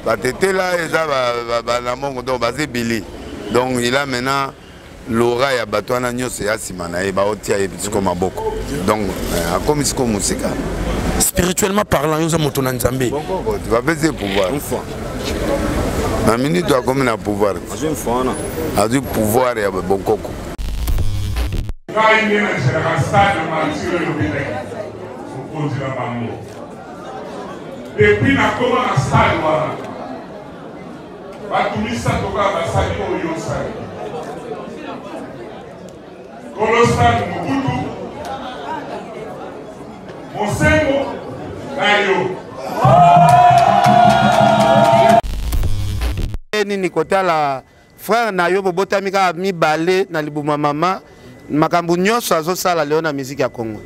Batete là, donc basé Billy. Donc il a maintenant l'aura et Batouana Nyos et Asimana et Baotia et Pisco Maboko. Donc, à comme Pisco Musika. Spirituellement parlant, nous avons mon Nzambé. Tu vas baisser le pouvoir. Une fois. La minute, tu as comme un pouvoir. Une fois, non. A du pouvoir et à Bokoko. Quand il y a un stade de mature le Bénin, on pose la bambo. Depuis la comment un stade, Batumisa toka basali oyo sali. Kolosal Mobutu, Monsengo, Nayo. Nini kotala frère Nayo bobotamika mi balé na libuma mama makambu nyonso azosala leo na musique ya Congo.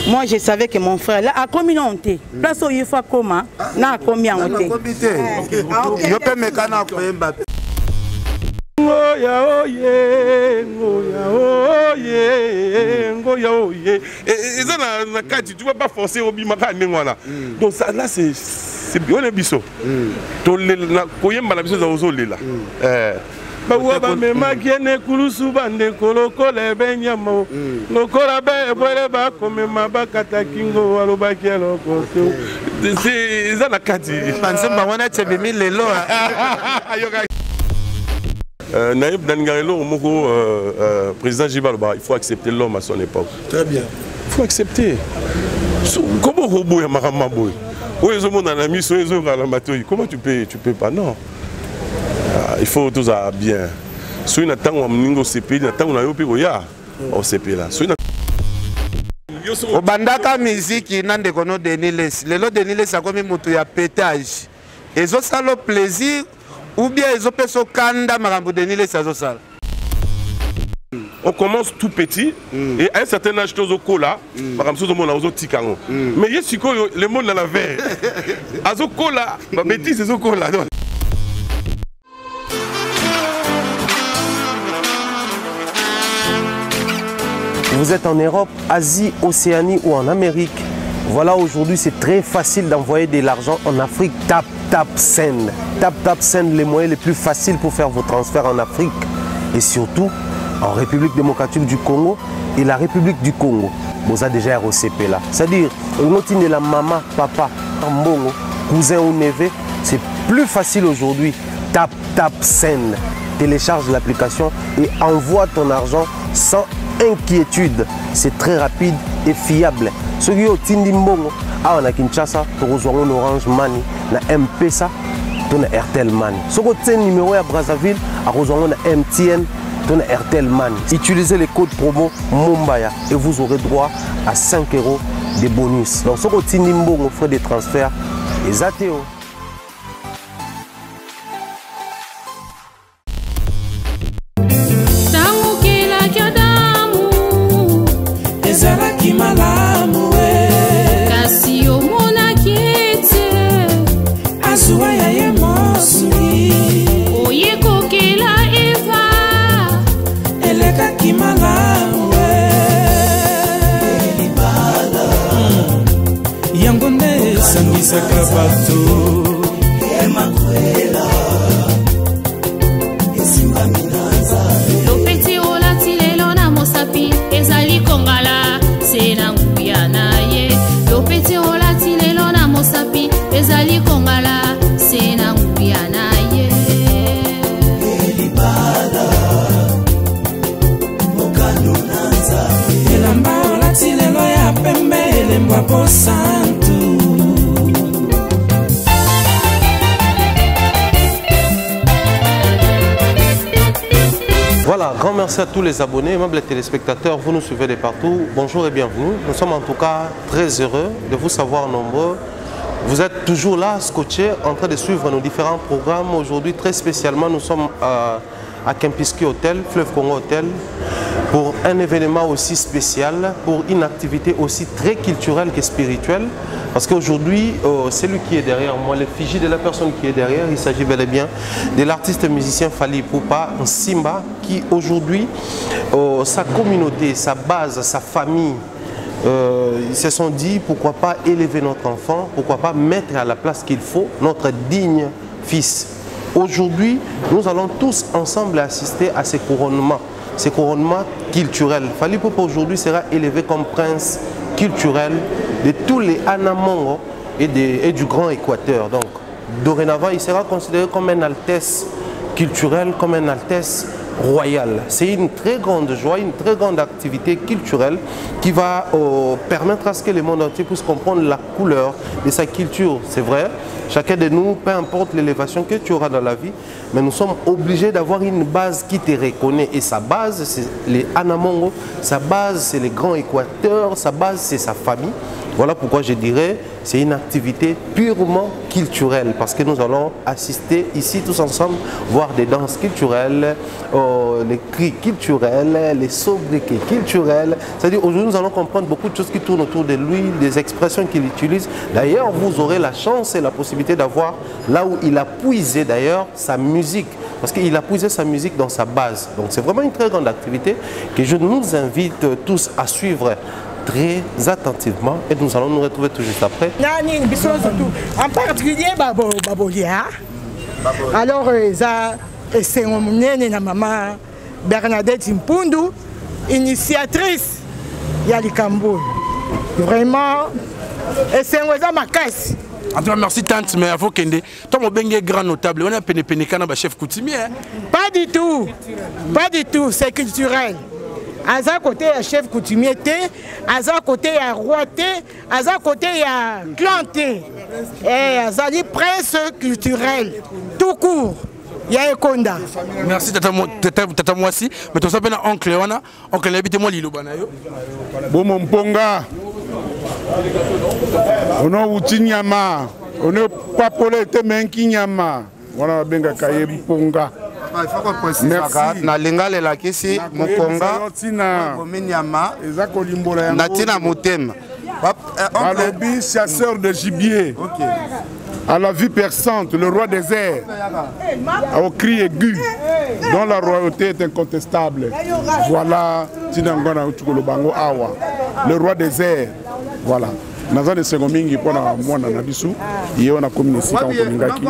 Moi, je savais que mon frère, là, a commis en thé. Place où il faut comment, n'a commis en thé. Je peux me canner après Mbappé. Tu ne vas pas forcer au bimaka. Donc ça, là, c'est bien le biseau. Tu Bawa mema kiene kulusu bande koloko lebe nyamo lokola be bwele ba komema bakata kingo waloba kielo koto c'est ça la kati bansemba wana tebimi lelo Naïb Dangarelo moko président Jibaloba il faut accepter l'homme à son époque. Très bien. Il faut accepter. Comment robot ya marama boy. Oyezo mona na miso ezo ngala matoi. Comment tu peux pas non. Il faut tout ça bien. Si on attend un mingo CP, on attend un yopi goya au CP là. Au bandaka musique nande kono Deniles. Lelo Deniles a comme mutu ya pétage. Ezo salo plaisir ou bien ezo peso kanda marambo Deniles azo sala. On commence tout petit et à un certain âge tous au cola, marambo sozo mona ozo tikango. Mais yesiko le monde dans la veille. Azo cola, ma bêtise ezo cola. Vous êtes en Europe, Asie, Océanie ou en Amérique. Voilà, aujourd'hui, c'est très facile d'envoyer de l'argent en Afrique. Tap Send. Tap Send, les moyens les plus faciles pour faire vos transferts en Afrique. Et surtout, en République démocratique du Congo et la République du Congo. Vous avez déjà ROCP là. C'est-à-dire, on de la maman, papa, mbongo, cousin ou neveu. C'est plus facile aujourd'hui. Tap Send. Télécharge l'application et envoie ton argent sans inquiétude. C'est très rapide et fiable. Ce qui est Tindi Mbongo, on a Kinshasa, tu reçois un Orange Money, na M-Pesa, tu as Airtel Money. Ce qui est numéro à Brazzaville, tu reçois un MTN, tu as Airtel Money. Utilisez les codes promo Mumbaya et vous aurez droit à 5 € de bonus. Donc ce qui est Tindi Mbongo, frais de transfert, et Zateo. Voilà, grand merci à tous les abonnés, même les téléspectateurs, vous nous suivez de partout. Bonjour et bienvenue. Nous sommes en tout cas très heureux de vous savoir nombreux. Vous êtes toujours là, scotchés, en train de suivre nos différents programmes. Aujourd'hui, très spécialement, nous sommes à Kempinski Hotel, Fleuve Congo Hotel, pour un événement aussi spécial, pour une activité aussi très culturelle que spirituelle. Parce qu'aujourd'hui, c'est lui qui est derrière moi, l'effigie de la personne qui est derrière, il s'agit bel et bien de l'artiste musicien Fally Ipupa Simba, qui aujourd'hui, sa communauté, sa base, sa famille, ils se sont dit pourquoi pas élever notre enfant, pourquoi pas mettre à la place qu'il faut notre digne fils. Aujourd'hui, nous allons tous ensemble assister à ces couronnements culturels. Fally Ipupa aujourd'hui sera élevé comme prince culturel de tous les Anamongo et du Grand Équateur. Donc, dorénavant, il sera considéré comme une altesse culturelle, comme une altesse royale. C'est une très grande joie, une très grande activité culturelle qui va permettre à ce que le monde entier puisse comprendre la couleur de sa culture. C'est vrai, chacun de nous, peu importe l'élévation que tu auras dans la vie, mais nous sommes obligés d'avoir une base qui te reconnaît. Et sa base, c'est les Anamongo, sa base, c'est les Grands Équateurs, sa base, c'est sa famille. Voilà pourquoi je dirais c'est une activité purement culturelle parce que nous allons assister ici tous ensemble, voir des danses culturelles, les cris culturels, les sobriquets culturels. C'est-à-dire aujourd'hui nous allons comprendre beaucoup de choses qui tournent autour de lui, des expressions qu'il utilise. D'ailleurs, vous aurez la chance et la possibilité d'avoir là où il a puisé d'ailleurs sa musique. Parce qu'il a puisé sa musique dans sa base. Donc c'est vraiment une très grande activité que je nous invite tous à suivre très attentivement et nous allons nous retrouver tout juste après. En particulier Babolia. Alors c'est mon maman Bernadette Mpundu, initiatrice Yalikambo. Vraiment c'est ma caisse. Merci tante, mais il faut qu'il y ait un grand notable. On a un chef coutumier. Pas du tout, c'est culturel. À un côté, il y a chef coutumier, à un côté, il y a roi, à un côté, il y a clan, et à un prince culturel, tout court. Il y a un Konda. Merci, tata moi aussi. Mais tu sais, oncle Wana, oncle habite moi Lilo Banayo. Bon, mon ponga. On a Utinyama. On a Papolete Menkinyama. Voilà, benga kaye ponga. Na lingale la kisi mukonga minyama natina mutema Alobi chasseur de gibier à la vue perçante, le roi des airs au cri aigu dont la royauté est incontestable. Voilà Tinangona Utukolobango Awa, le roi des airs. Voilà. Naza de Segomingi pour la moine Nabisu, et on a communiqué en Komingaki.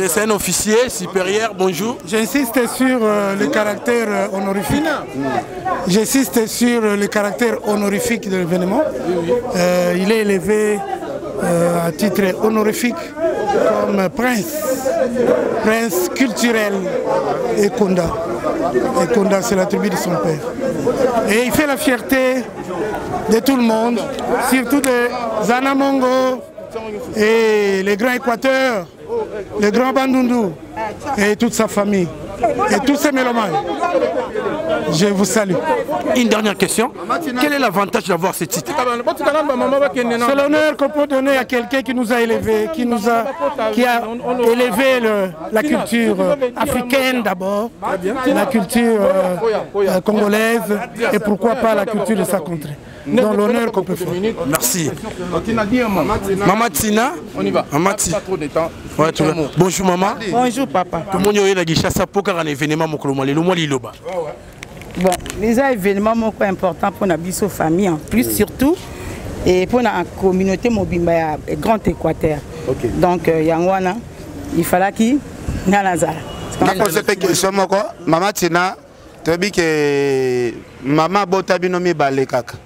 C'est un officier supérieur, bonjour. J'insiste sur le caractère honorifique. J'insiste sur le caractère honorifique de l'événement. Il est élevé à titre honorifique comme prince culturel et Konda. Et Konda, c'est la tribu de son père. Et il fait la fierté de tout le monde, surtout des Anamongo et les Grands Équateurs, les Grands Bandundu et toute sa famille. Et tous ces mélomanes. Je vous salue. Une dernière question. Quel est l'avantage d'avoir ce titre? C'est l'honneur qu'on peut donner à quelqu'un qui nous a élevés, qui a élevé la culture africaine d'abord, la culture congolaise et pourquoi pas la culture de sa contrée. Dans l'honneur qu'on peut faire. Merci. Maman Tina, on y va. Maman Tina. Ouais, bonjour maman. Bonjour papa. Comment on a dit ça pour un événement Bon, les événements sont importants pour notre famille en plus surtout et pour la communauté mobimba Grand Équateur. Okay. Donc Yangwana, il fallait qu'il y ait un Maman Tina, tu as dit que maman Botabinomi Balekaka.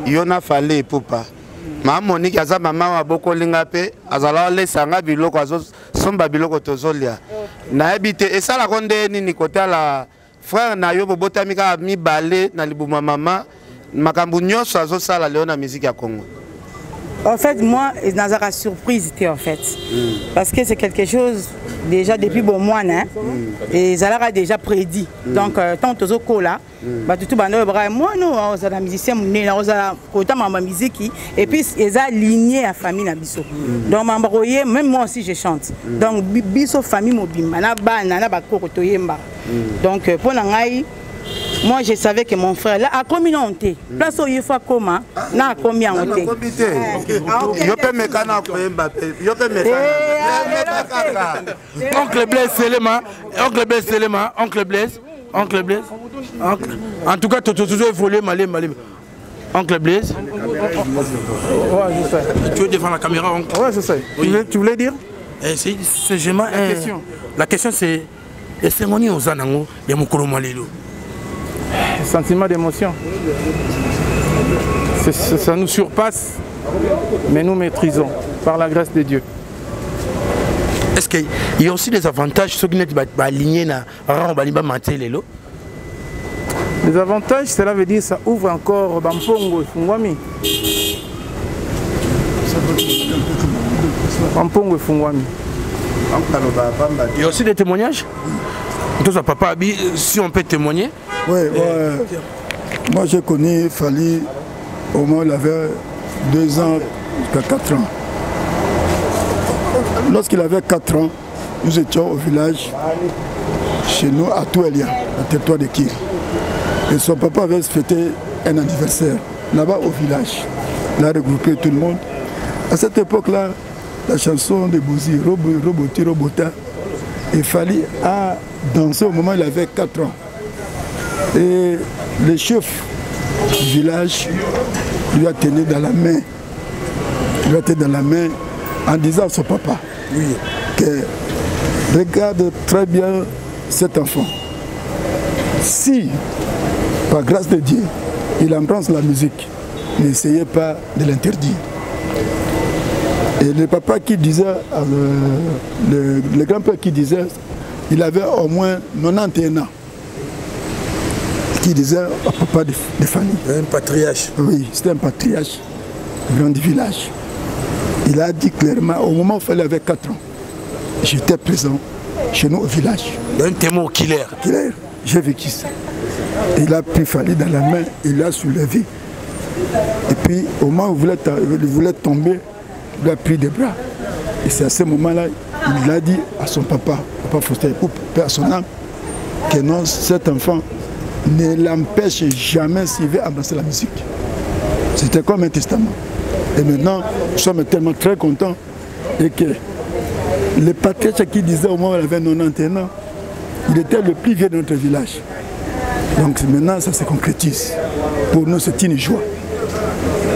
Yona Fally Ipupa. Ma Monique aza mama wa boko linga pe azala lesanga biloko azo somba biloko tozolia. Na habite et ça la ronde ni kota la frère na yo botami ka mi balé na libuma mama makambu nyonso azo sala leo na musique ya Congo. En fait, moi, Nazara surprise en fait. Parce que c'est quelque chose déjà depuis bon mois, hein, et Zala a déjà prédit. Donc, tant que tu là, moi, non, on a musicien, on a ma musique, et puis ils ont aligné à famille Nabiso. Donc, même moi aussi, je chante. Donc, Biso famille mobile, donc, pour l'angaï. Moi, je savais que mon frère, là, a communauté. Place où il faut comment, n'a combien on était. Oncle Blaise Selema, oncle Blaise Selema, oncle Blaise. Oncle Blaise. En tout cas, tu as toujours volé, malé. Oncle Blaise. Ouais, je sais. Tu veux défendre la caméra, oncle? Ouais, je sais. Oui. Tu voulais dire? C'est vraiment la question c'est est-ce qu'on est aux anango de Mokolo Malelo? Sentiment d'émotion. Ça nous surpasse, mais nous maîtrisons par la grâce de Dieu. Est-ce qu'il y a aussi des avantages ceux qui sont alignés dans le Les avantages, cela veut dire que ça ouvre encore Bampongo et Fungwami. Bampongo et Fungwami. Il y a aussi des témoignages? Papa, si on peut témoigner? Oui, moi j'ai connu Fally au moment où il avait 2 ans jusqu'à 4 ans. Lorsqu'il avait 4 ans, nous étions au village, chez nous, à Touelia, le territoire de Kir. Et son papa avait fêté un anniversaire, là-bas au village. Il a regroupé tout le monde. À cette époque-là, la chanson de Bouzi, Roboti, Robota, et Fally a dansé au moment où il avait 4 ans. Et le chef du village lui a tenu dans la main. Il lui a tenu dans la main en disant à son papa que regarde très bien cet enfant. Si, par grâce de Dieu, il embrasse la musique, n'essayez pas de l'interdire. Et le papa qui disait, le grand-père qui disait, il avait au moins 91 ans. Qui disait au papa de Fally. Un patriarche. Oui, c'était un patriarche, grand du village. Il a dit clairement, au moment où Fally avait 4 ans, j'étais présent chez nous au village. Un témoin oculaire. J'ai vécu ça. Il a pris Fally dans la main, il l'a soulevé. Et puis, au moment où il voulait tomber, il lui a pris des bras. Et c'est à ce moment-là, il a dit à son papa Faustin, pour père son âme, que non, cet enfant ne l'empêche jamais s'il veut embrasser la musique. C'était comme un testament. Et maintenant, nous sommes tellement très contents et que le patriarche qui disait au moment où il avait 91 ans, il était le plus vieux de notre village. Donc maintenant, ça se concrétise. Pour nous, c'est une joie.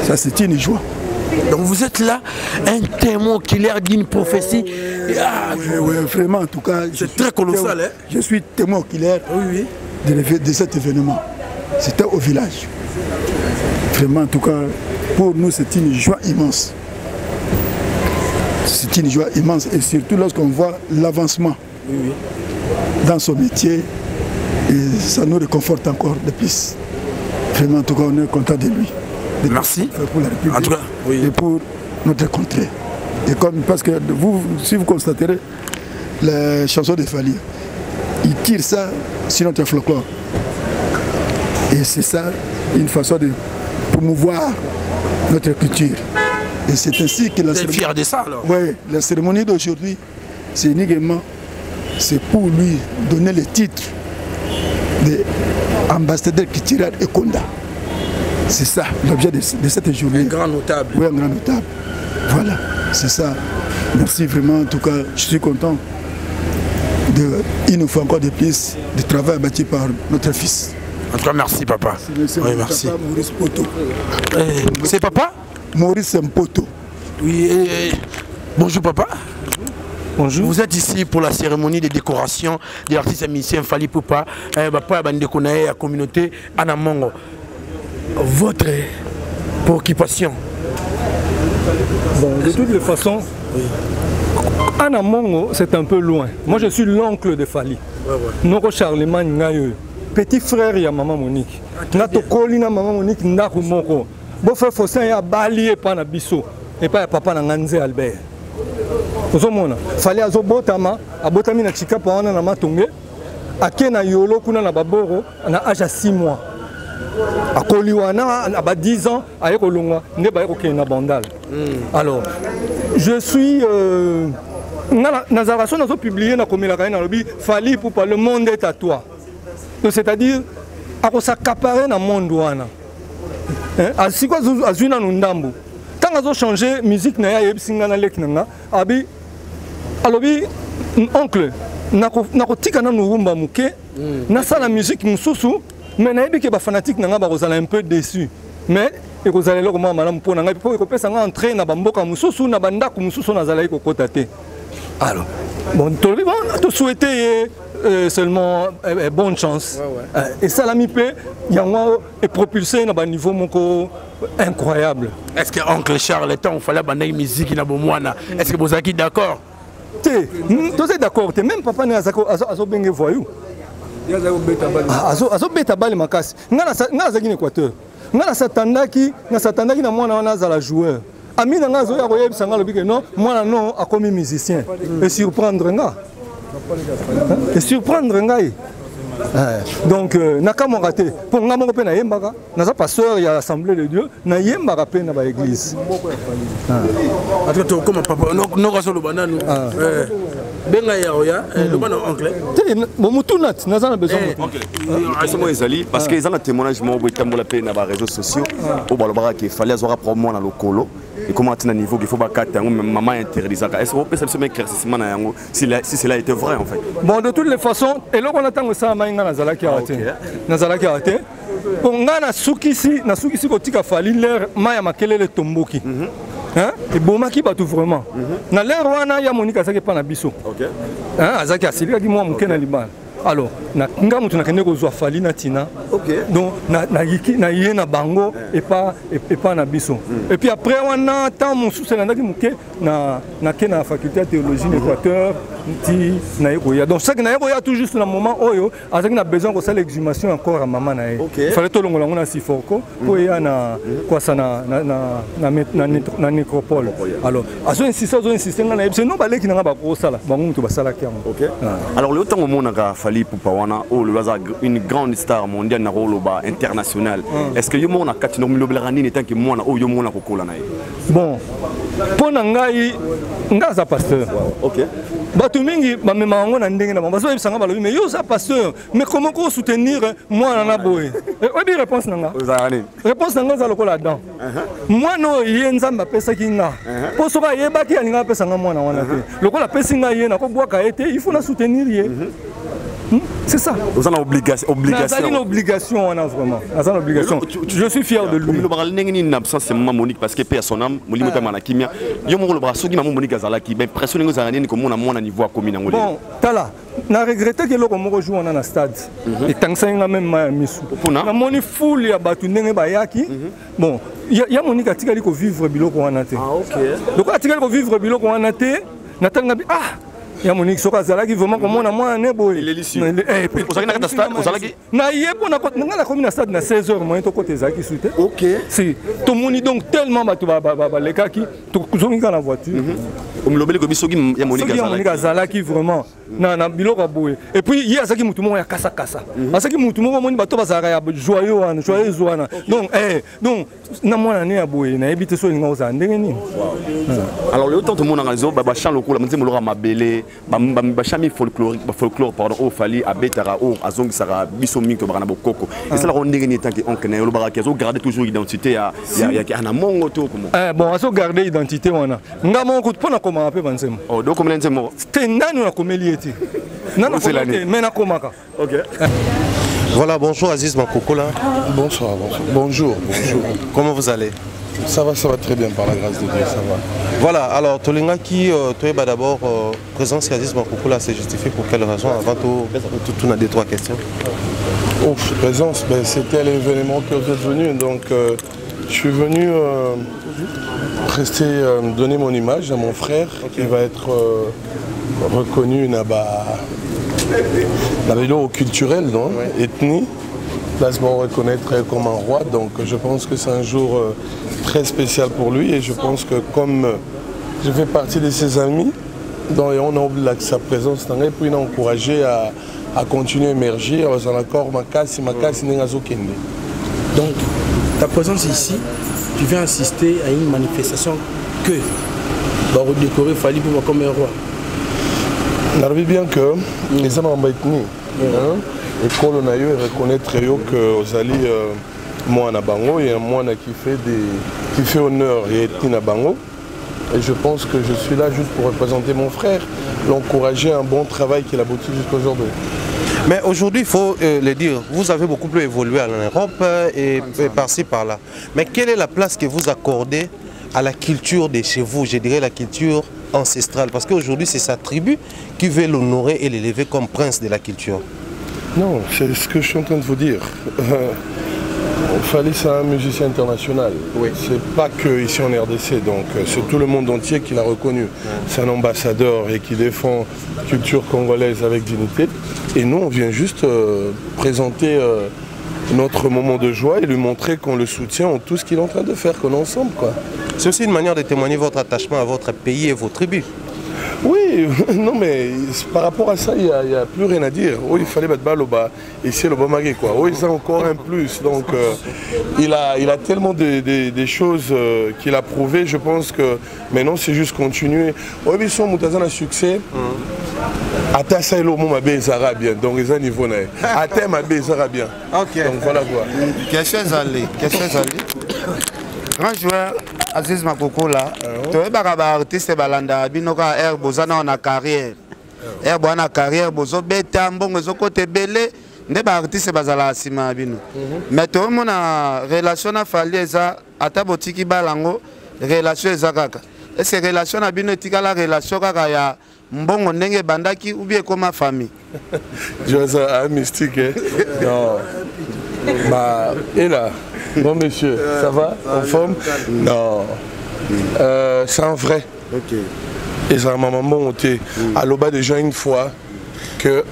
Ça, c'est une joie. Donc vous êtes là, un témoin oculaire d'une prophétie. Oui, vraiment, en tout cas. C'est très colossal. Je suis témoin oculaire de cet événement. C'était au village. Vraiment, en tout cas, pour nous, c'est une joie immense. C'est une joie immense. Et surtout lorsqu'on voit l'avancement dans son métier, et ça nous réconforte encore de plus. Vraiment, en tout cas, on est content de lui. Merci. Pour la République, en tout cas, et pour notre contrée. Et comme, parce que vous, si vous constaterez les chansons de Fally, il tire ça sur notre folklore. Et c'est ça une façon de promouvoir notre culture. Et c'est ainsi que la cérémonie... fier de ça alors? Oui, la cérémonie d'aujourd'hui, c'est uniquement pour lui donner le titre d'ambassadeur culturel et Konda. C'est ça l'objet de cette journée. Un grand notable. Oui, un grand notable. Voilà, c'est ça. Merci vraiment, en tout cas, je suis content il nous faut encore de plus de travail bâti par notre fils. En tout cas, merci papa. Oui, merci. Papa Maurice Poto. C'est papa? Maurice Mpoto. Oui, bonjour papa. Bonjour. Vous êtes ici pour la cérémonie de décoration de l'artiste musicien Fally Ipupa, papa de la communauté Anamongo. Votre préoccupation? Bon, de toutes les façons, Anamongo, c'est un peu loin. Moi, je suis l'oncle de Fally. Noko Charlemagne Ngayo, petit frère de maman Monique. Nato Kolina maman Monique Ndaku Moko. Bon frère Faustin a balié par na biso et pas papa na Nganze Albert. Vous avez Fally azo botama, abotami na chika pa wana na matonge, ake na yolo kuna na baboro na âge à 6 mois. A Koliwana, à 10 ans, à Ekolonga, ne pas na bandal. Alors, je suis. Nazarasson a publié dans le Fally Ipupa, le monde est à toi. C'est-à-dire, à s'accaparer dans le monde. À ce que vous avez vu, quand vous avez changé la musique, vous avez changé la musique. oncle nakotika na rumba muke na sala musique mususu mais nayebi ke ba fanatique nanga ba kozala un peu déçu mais ekozala eloko mwa malamu mpona ngai mpo ekopesa nga entrée na bamboka mosusu na bandako mosusu nazalaki kokota te. Alors bon tolobi bon tosouhaite ye seulement bonne chance et salami mpe yango epropulsé na baniveau moko incroyable. Est-ce que oncle Charles tant fallait banayi musique na bomwana est-ce que bozalaki d'accord te toza d'accord te même papa ne azobenge voyou azobeta bale makasi nga nazalaki na Équateur nga nasatandaki na mwana wana azala joueur ami na nga azoya koyebisa nga lobi ke non mwana no akomi musicien et surprendre ngai donc nakamwaka te mpo nga moko mpe nayembaka naza pasteur ya l'Assemblée de Dieu nayembaka mpe na baéglise tokoma papa nokasoloba nanu benga yaoya loba na oncle te momutu nati naza na besoin asomo ezali parce que eza na témoignage moko etambola mpe na baréseaux sociaux oyo balobaka ke fali azwaka probablement na lokolo ekoma tina niveau qu'il faut bakata yango maman interdisaka est-ce que opesa biso éclaircissement na yango si cela était vrai en fait bon de toutes les façons eloko na ntango esala mai nga nazalaki awa te po nga nasukisi kotika fali lere mai ya makelele tomboki ebomaki bato vraiment na lere wana ya Monique azalaki epa na biso azalaki asilikaki mwa moke na libala alors nga mutu nakende kozwa fali na tina donc na ye na bango epa na biso et puis après wana temps mosusu elandaki moke nake na faculté ya théologie na Équateur nti naye koya donc saki naye koya tout juste na moment oyo azalaki na besoin kosala exhumation encore ya mama na ye fallait tolongola yango na Siforco po eya na kwasa na nécropole alors azoinsiste nga na yebise no baleki nanga bakosala bango mutu basalaki yango alors le ntango omonaka Fally Ipupa wana oyo lelo aza une grande star mondiale na koloba international est-ce que yo mona kati nomilobelaka nini tanke mwana oyo yo mona kokola na ye bon mpo na ngai aza pasteur bato mingi bamema yango na ndenge na bango bazoyebisanga balobi mais yo oza pasteur mais comment ko soutenir mwana na boye oyebi réponse na nga eza lokola dan mwana oyo ye nzambe apesaki nga mpo soki ayebaki alinga apesanga mwana wana te lokola apesi nga ye nakobwaka ye te il faut na soutenir ye. C'est ça. Vous avez une obligation. Une obligation, on a vraiment. Une obligation. Je suis fier de lui. Une absence, c'est Monique parce que paix son âme, Monique est Kimia. Yo mon le bras, ceux qui m'ont Monique Azalaki, ben pression aux Iraniens comme on a mon niveau à commune. Bon, Tala, n'a regretté que l'homme rejoue en un stade. Et tant que ça, il a même mis. La Monique foule, il y a battu Nenge Bayaki. Bon, il y a Monique Atikali qui vivre biloko en athée. Ah, ok. Donc, Atikali qui vivre biloko en athée, Natangabi, ah! Ya Monique soka zalaki vraiment comme on a moi ne boy il est délicieux pour ça que stade ozalaki na yepo na la commune stade na 16h moyen to côté zaki souté OK si tout monde donc tellement ba lekaki to zonga la voiture omlobeli ko bisoki ya Monique zalaki vraiment na biloko boy et puis hier azaki mutu mo ya kasa azaki mutu mo moni bato bazaka ya joyeux wana donc na mwana ne ya boy na ebite so linga oza ndenge nini alors le temps tout monde en réseau ba chan lokula mzimbo lora mabele bachami folklore pardon au Fally abetara au azongi sara biso mingi bana bokoko et ça la ndenge ni tant que on connaît le baraka zo garder toujours identité ya ana mongo to comment bon azo garder identité wana nga mongo pona koma ape bansema oh donc comme l'enzemo te nanu na komeli eti nanu komeli mais na komaka OK. Voilà, bonjour Aziz Makokola. Bonsoir. Bonjour. Comment vous allez? Ça va très bien par la grâce de Dieu, ça va. Voilà, alors Tolinga qui, toi d'abord, présence Aziz Makokola s'est justifié pour quelle raison? Avant tout, on a des trois questions. Présence, c'était l'événement que vous êtes venu, donc je suis venu donner mon image à mon frère qui va être reconnu dans les lots culturels, ethnie. Là, je me reconnaître comme un roi, donc je pense que c'est un jour très spécial pour lui et je pense que comme je fais partie de ses amis, donc on a oublié sa présence, et puis il a encouragé à continuer à émerger. Donc, ta présence ici, tu viens assister à une manifestation que va redécorer Fally Ipupa comme un roi. On arrive bien que les hommes en ethnie. Et qu'on a eu reconnaître que Ozali moi na bango et moi qui fait honneur et ethnie na bango Et je pense que je suis là juste pour représenter mon frère, l'encourager à un bon travail qu'il aboutit jusqu'à aujourd'hui. Mais aujourd'hui, il faut le dire, vous avez beaucoup plus évolué en Europe et par-ci, par-là. Mais quelle est la place que vous accordez à la culture de chez vous, je dirais la culture ancestrale? Parce qu'aujourd'hui, c'est sa tribu qui veut l'honorer et l'élever comme prince de la culture. Non, c'est ce que je suis en train de vous dire. Fally, c'est un musicien international. Oui. C'est pas que ici en RDC, donc c'est tout le monde entier qui l'a reconnu. C'est un ambassadeur et qui défend la culture congolaise avec dignité. Et nous, on vient juste présenter notre moment de joie et lui montrer qu'on le soutient en tout ce qu'il est en train de faire, qu'on est ensemble, quoi. C'est aussi une manière de témoigner votre attachement à votre pays et vos tribus. Oui, non mais par rapport à ça, il n'y a plus rien à dire. Oh, il fallait battre balle au bas, ici le Bomagé quoi. Oh, il a encore un plus. Donc il a tellement des choses qu'il a prouvé. Je pense que maintenant c'est juste continuer. Oh, ils sont moutazan à succès. Ata ça elo moma be zara bien. Donc ils ont niveau na. Ata ma be zara bien. OK. Donc voilà quoi. Question allé. Grand joueur Aziz Makoko là, tu es un artiste balanda binoka air bozana na carrière. Air bona carrière bozo beta mbongo zo côté belé, nde ba artiste bazala sima bino. Mais to mona relation na Fally eza ata botiki balango relation eza kaka. Et ces relations na bino tika la relation kaka ya mbongo ndenge bandaki ou bien comme famille. Je vois un mystique hein. Non. Bah et là. Bon monsieur, ça va? En forme? Non. C'est un vrai. Ok. Et ça m'a monté à l'oba déjà une fois que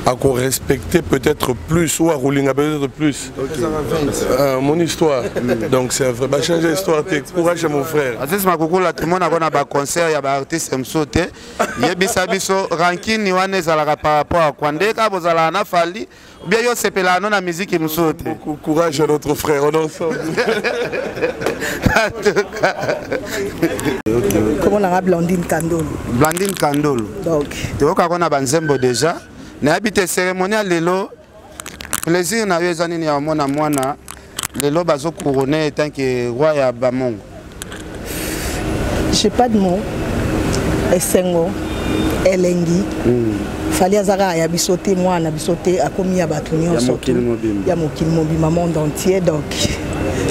à qu'on respectait peut-être plus ou à rouler peut-être plus. Mon histoire. Donc c'est un vrai. Bah changer l'histoire. Courage à mon frère. Aziz Makoko là tout le monde a un concert, il y a des artistes qui sont sautés. Il y a des ranking ni wane zala par rapport à Kwande ka bozala na Fally. Bien yo sepela non la musique qui nous saute. Courage à notre frère, on est ensemble. Comment on a Blandine Kandolo? Blandine Kandolo. Donc. Tu vois qu'on a banzembo déjà. Na habité cérémonial lelo. Plaisir na yo zanini ya mona mwana. Lelo bazo couronner tant que roi ya Bamongo. J'ai pas de mots. Esengo, Elengi. Fally azaka ya bisoté mwana bisoté akomi ya batu nyonso ya mokili mobima monde entier donc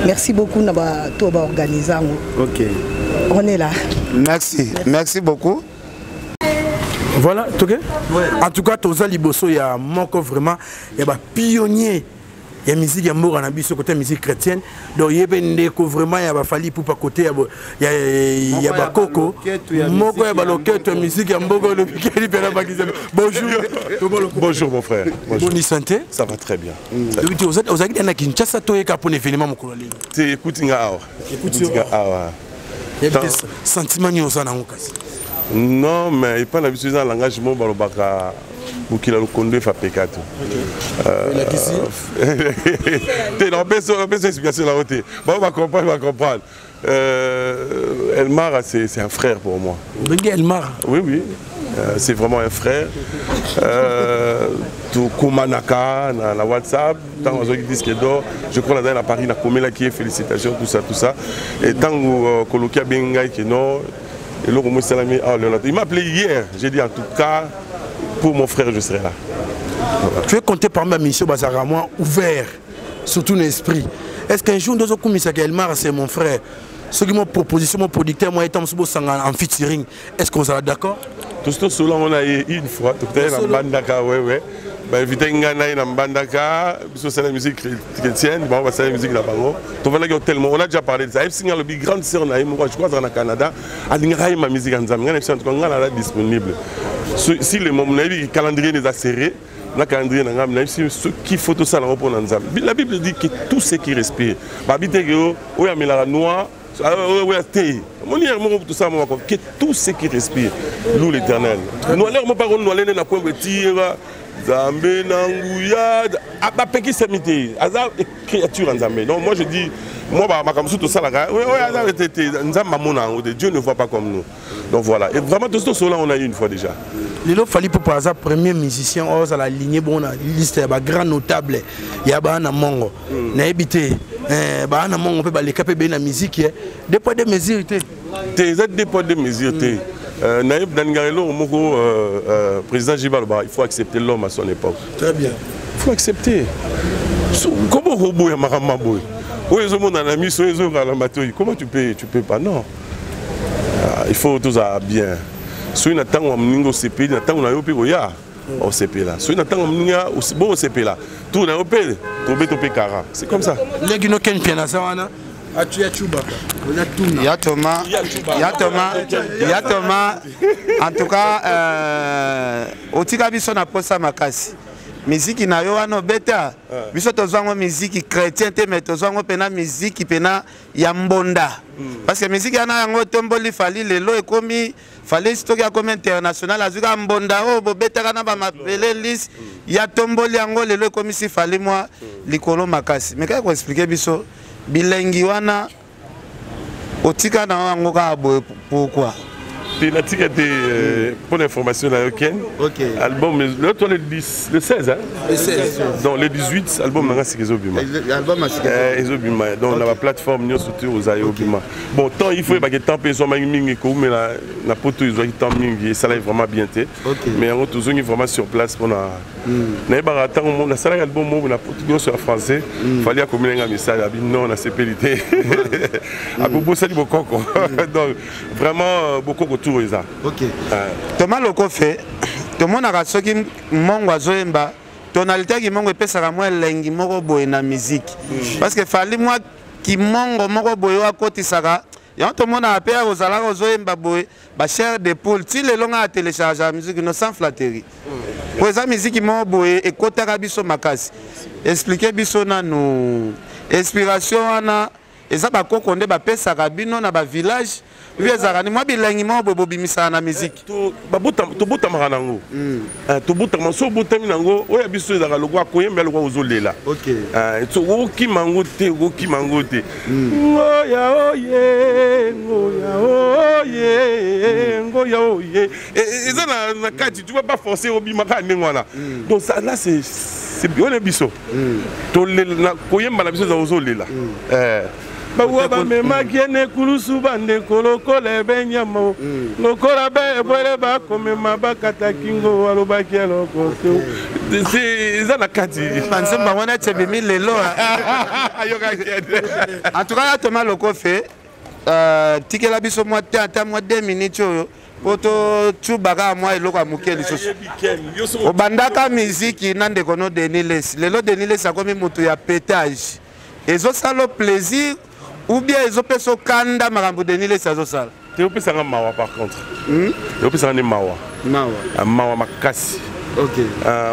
merci beaucoup na ba to ba organiser. OK. On est là. Merci beaucoup. Voilà, ok? Ouais. En tout cas, Toza Liboso, il y a Moko vraiment, il y a un pionnier. Il y a musique, il y a Mora Nabi sur côté musique chrétienne. Donc il y a vraiment, il y a Fally pour pas côté, il y a Bakoko. Moko, il y a Baloquette, musique, il y a Mbogo, le piquet, bonjour. Bonjour mon frère. Bonne santé. Ça va très bien. Vous avez dit que Kinshasa, tu as un événement. C'est écouting à il y a des sentiments qui sont en non, mais il n'y a pas l'habitude dans l'engagement pour qu'il a le conduit à Pécato. On peut explication la route. On va comprendre. Elmar, c'est un frère pour moi. Elmar? Oui. C'est vraiment un frère. Tout Kumanaka, na WhatsApp, tant que je crois que dans Paris, na Komela qui est félicitations, tout ça. Et tant que Kolokia Bengai qui non. Et là, il m'a appelé hier. J'ai dit en tout cas, pour mon frère, je serai là. Voilà. Tu es compté par ma mission Bazarama ouvert, surtout l'esprit. Est-ce qu'un jour, dans un commissaire Elmar, c'est mon frère, ceux qui m'ont proposition, mon producteur, moi étant en featuring, est-ce qu'on sera d'accord? Tout cela, on a eu une fois, tout à l'heure, en Bandaka, ouais. Invité Ngana na Mbandaka, c'est la musique chrétienne, on va faire la musique là-bas. On a déjà parlé de ça. Si la grande sœur, je crois au Canada, elle a ma musique en Zambie, elle est disponible. Si le calendrier est serré, le calendrier est serré, ce qu'il faut tout ça dans en Zambie. La Bible dit que tout ce qui respire, noir, que tout ce qui respire, nous l'éternel. Nous allons pas Zambé Nanguya, Apeki Samité, Azar créature en Zambé. Donc moi je dis, moi ma comme tout ça là, Dieu ne voit pas comme nous. Donc voilà. Et vraiment tout cela on a eu une fois déjà. Il a fallu pour hasard premier musicien à la lignée bon liste grand notable. Il y a Bana Mongo. Na habité bana mongo pe baleka pe na musique des poids de mesure des poids de mesure Naïb Dangarelo moko président Jibalba il faut accepter l'homme à son époque. Très bien. Il faut accepter. Comment robot ya marama boy. Comment tu peux pas non. Il faut tout ça bien. Si on attend on CP, on attend on a yopi oya au CP là. Si on attend on a aussi bon au CP là. Tout na yopi, tomber topé cara. C'est comme ça. Les gino ken piana ça wana. Atu ya chuba. Ya Thomas. En tout cas otika biso na posa makasi. Musique na yo wana beta. Biso tozwango musique chrétien te mais tozwango pena musique pena ya mbonda. Parce que musique yana yango tomboli fali lelo ekomi fali stoki ya comme international azuka mbonda o bo beta kana ba mapele list ya tomboli yango lelo ekomi si fali moi likolo makasi. Mais ka ko expliquer biso bilengi wana otika na yango ka bo pourquoi? Pour l'information ok. Album le 16 hein? Le 16. Donc le 18 album c'est Ezobima. Album Ezobima. Donc on a la plateforme nous surtout aux Ezobima. Bon tant il faut que temps personne mingi ko mais la poto ils ont temps mingi ça là vraiment bien té. Mais on toujours vraiment sur place pour na ba tant on a ça album on a portugais sur français fallait communiquer un message non on a CPLT. À beaucoup ça dit beaucoup. Donc vraiment beaucoup autour de ça. OK. Thomas Loko fait tout le monde a soki mongo azoemba tonalité qui mongo epesaka moi lengi moko boye na musique parce que fali moi qui mongo moko boye wa kotisaka ya tout le monde a appelé aux alaka ozoemba boye ba chair de poule ti le longa télécharger la musique no sans flatterie pour esa musique moko boye ekotaka biso makasi expliquer biso na no inspiration wana eza ba kokonde ba pesaka bino na ba village viezaka ni mwa bilengi mo bobo bimisa na musique to buta maranango to buta maso buta minango oya biso ezaka lokwa koyemba lokwa ozolela OK to oki mangote ngoya oye eza na kati tu vas pas forcer obima ka ndengwana donc ça là c'est bien biso to na koyemba na biso za ozolela bawa bamema kiene kulusu bande kolokola benyamo lokola be bwele bakomema bakata kingo walobaki aloko eza na kati banzemba wana tebimi lelo en tout cas Thomas Loko fait tikela biso mwa tata mwa 2 minutes oyo poto tubaka mwa eloko ya mokeli soso obandaka musique na ndeko no Deniles lelo Deniles akomi moto ya pétage ezosala plaisir ou bien ils ont fait kanda marambo Deniles azosala te opesa nga mawa par contre opesa nga mawa makasi OK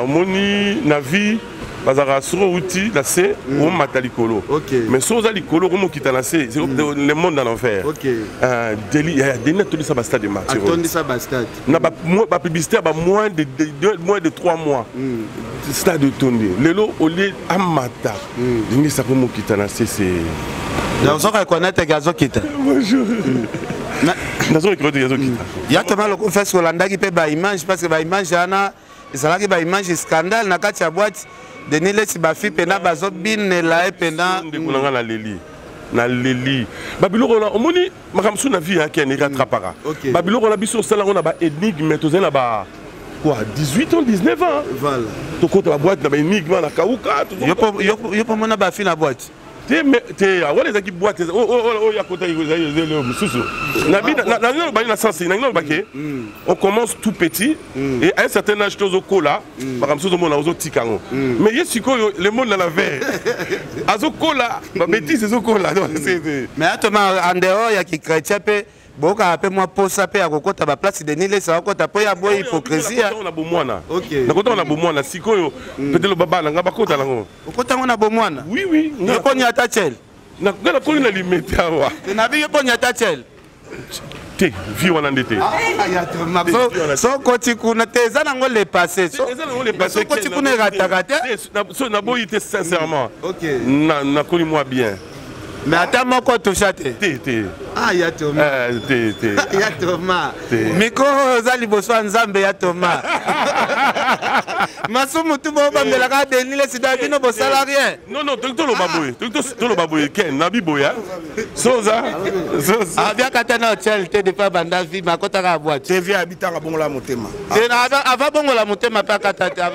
omoni na vie bazaka suro outil la C ou matalikolo mais so za likolo comme kita na C c'est le monde dans l'enfer Deli tout ça basta de martyr atondi ça basta na ba publicité ba moins de 3 mois stade de tourner lelo olé amata dingi ça comme kita na C c'est donc on reconnaît gazo kita bonjour nazo reconnaît gazo kita ya Thomas Loko fait sur landa qui peut ba image parce que ba image ana ezala ki ba image scandale na kati ya boîte Deniles bafi pena bazo binela e pena ndekunanga na leli babiloko na omoni makamsu na vie yake ni rattrapara babiloko na biso sala ngona ba énigme tozela ba quoi 18 ans 19 ans voilà to kota ba boîte na ba énigme na kauka yo po mona bafi na boîte te awale zaki boîte ya kota le mususu na na ba na sens na ngino baké on commence tout petit et à un certain âge tozo kola par exemple mona ozo tikango mais yesiko le monde na la verre azo kola ba bêtise zo kola mais atoma en dehors ya ki chrétien pe boka ape moi posa pe ya kokota ba place Deniles ça kokota po ya boy hypocrisie on a bomwana na kota on a bomwana sikoyo peut-être le baba na ngaba kota nango okota ngona bomwana oui yo ko nyata chel na ngala ko na limite awa na bi yo ko nyata chel te vi wana ndete so koti kuna te za nango le passé so koti kuna ratakate so na boyi te sincèrement na koni moi bien mais attends moko toucha te ya Thomas te ya Thomas miko za liboso nzambe ya Thomas Masumu tout bon bambelaka Denis les sidabino bo salarié. Non non, tout le baboy. Tout le baboy Ken Nabi Boya. Soza. Ah bien katana hotel te de pas banda vie makota ka boîte. Tu viens habiter à Bongola Motema. Avant Bongola Motema pas katata.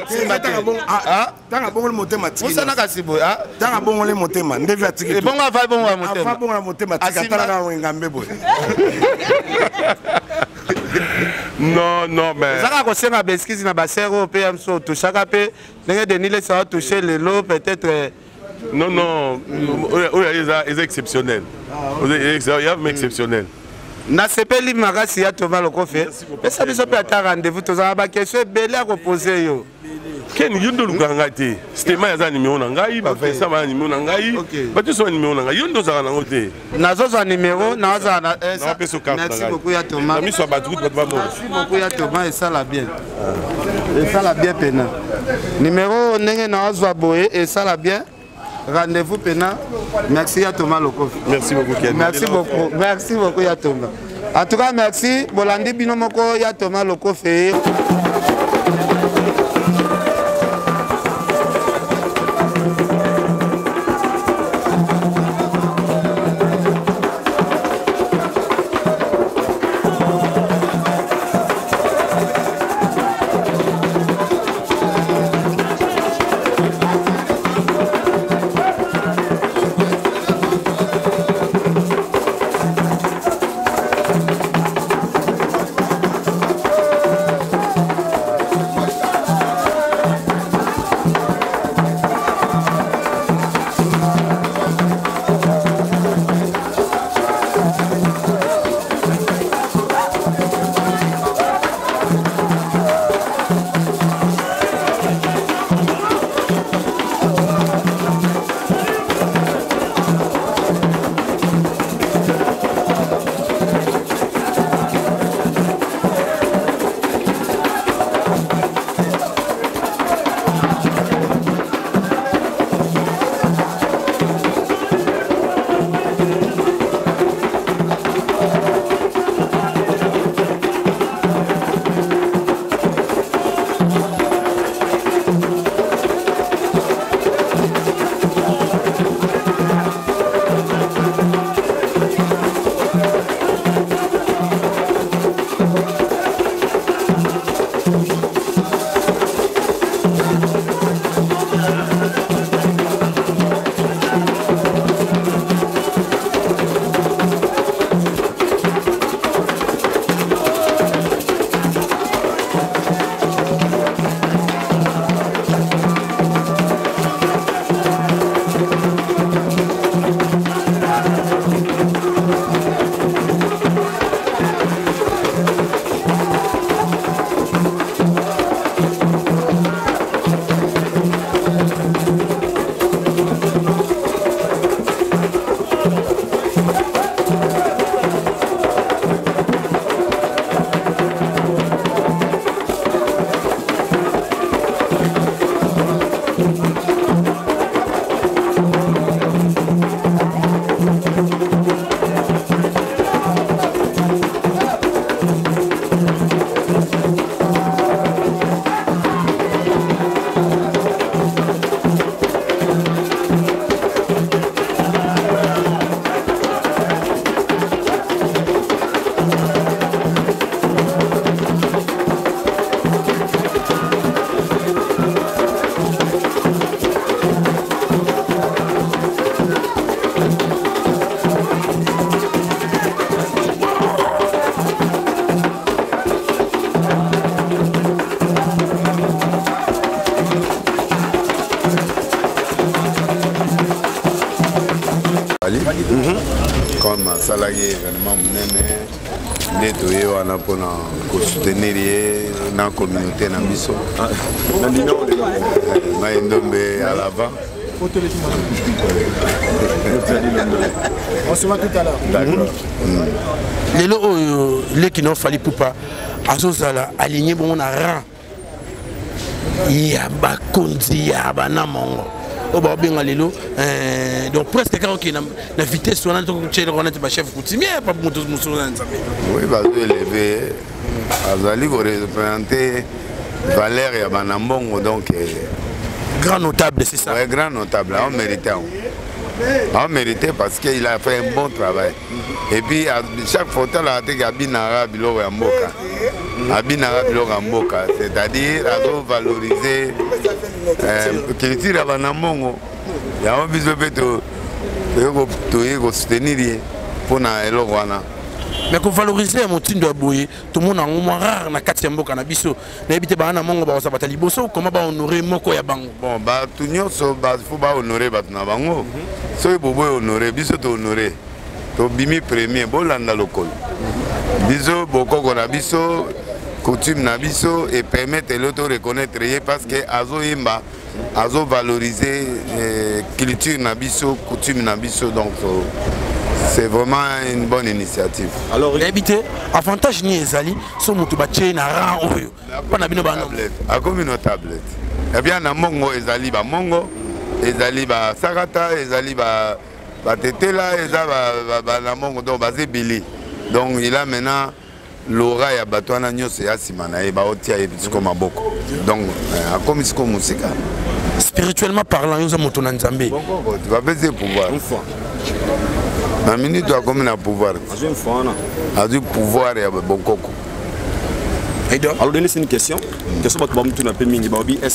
Ah, tanga Bongola Motema. Musa na kasibo. Ah, tanga Bongola Motema. Ndevia tiki. Bongo va Bongola Motema. Avant Bongola Motema tikatala wengambe boy. Non, non, mais. Ça va conseiller à Besquise na basero PM so tout chaque peu. N'engagez Denis les ça va toucher le lot peut-être. Non, non, ils sont exceptionnels. Ils sont exceptionnels. Na sepeli magasi ya Thomas Lokofe. Mais ça peut pas être rendez-vous tous en bas question belé à reposer yo. Ken yondo lukanga te. C'était ma yaza numéro na ngai, ba fesa ma numéro na ngai. Ba tu so numéro na ngai. Yondo za na ngote. Nazo za numéro, naza na ça peut se carte. Merci beaucoup ya Thomas. Ami so battu ba ba. Merci beaucoup ya Thomas et ça la bien. Et ça la bien pena. Numéro ndenge na zo boye et ça la bien. Rendez-vous pena. Merci à Thomas Lokof. Merci beaucoup Ken. Merci beaucoup. Merci beaucoup ya Thomas. En tout cas merci Bolandi binomoko ya Thomas Lokof. Comme salarié événement monene nde toye wana mpona kosoutenir ye na communauté na biso Mayendombe à l'avant. On se voit tout à l'heure. D'accord. Les qui n'ont fallu pas azozala aligné bon na rang. Ya bakonzi ya banamongo. Donc presque quand on a la vitesse on a un chef coutumier pas pour tous oui bah élevé azali ko représenter valeur ya banambongo donc grand notable, c'est ça? Oui, grand notable, on méritait. On méritait parce qu'il a fait un bon travail. Et puis, chaque photo, il a été Abinara Bilo Ramboka. Abinara Bilo Ramboka, c'est-à-dire, à valoriser la culture à Banambongo. Il y a un besoin de soutenir pour nous. Mais qu'on valorise mon team de Boye, tout le monde a un rare na Katiambo Canabiso. N'habitez pas à Mongo, ça va t'aller bosso, comment va honorer Moko Yabango? Bon, bah, tout le monde, il faut honorer Batnabango. Si vous voulez honorer, biso to honorer. To bimi premier, bon landa local. Biso, boko konabiso, coutume nabiso, et permettre l'autre reconnaître parce que Azo Imba, Azo valoriser culture nabiso, coutume nabiso, donc. C'est vraiment une bonne initiative. Alors, il a habité, avantage ni ezali, son moutoubaché na rang oyo. Pas na bino banon. A comme une tablette. Et bien, na mongo ezali ba mongo, ezali ba sarata, ezali ba tetela, ezali ba na mongo donc basé Billy. Donc il a maintenant l'aura ya batwana nyose ya simana e ba otia e bitiko maboko. Donc a comme isiko musika. Spirituellement parlant, nous avons mon Nzambe. Tu vas baisser pouvoir. La minute doit comme un pouvoir. A du pouvoir et bon coco. Alors, c'est une question. Est-ce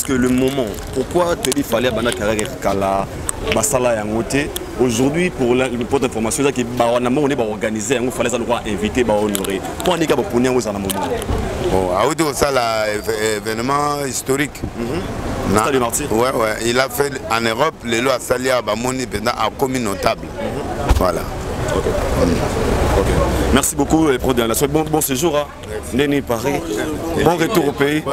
que le moment, pourquoi il fallait abandonner la carrière Kala, Basala et Angoté, aujourd'hui, pour l'information, il faut organiser, il fallait inviter, honorer. Pour un événement, événement historique. Ouais, il a fait en Europe, les lois Salia Bamoni a commis notable. Voilà. Okay. Merci beaucoup pour la soirée. Bon séjour à Néni Paris. Bon retour au pays.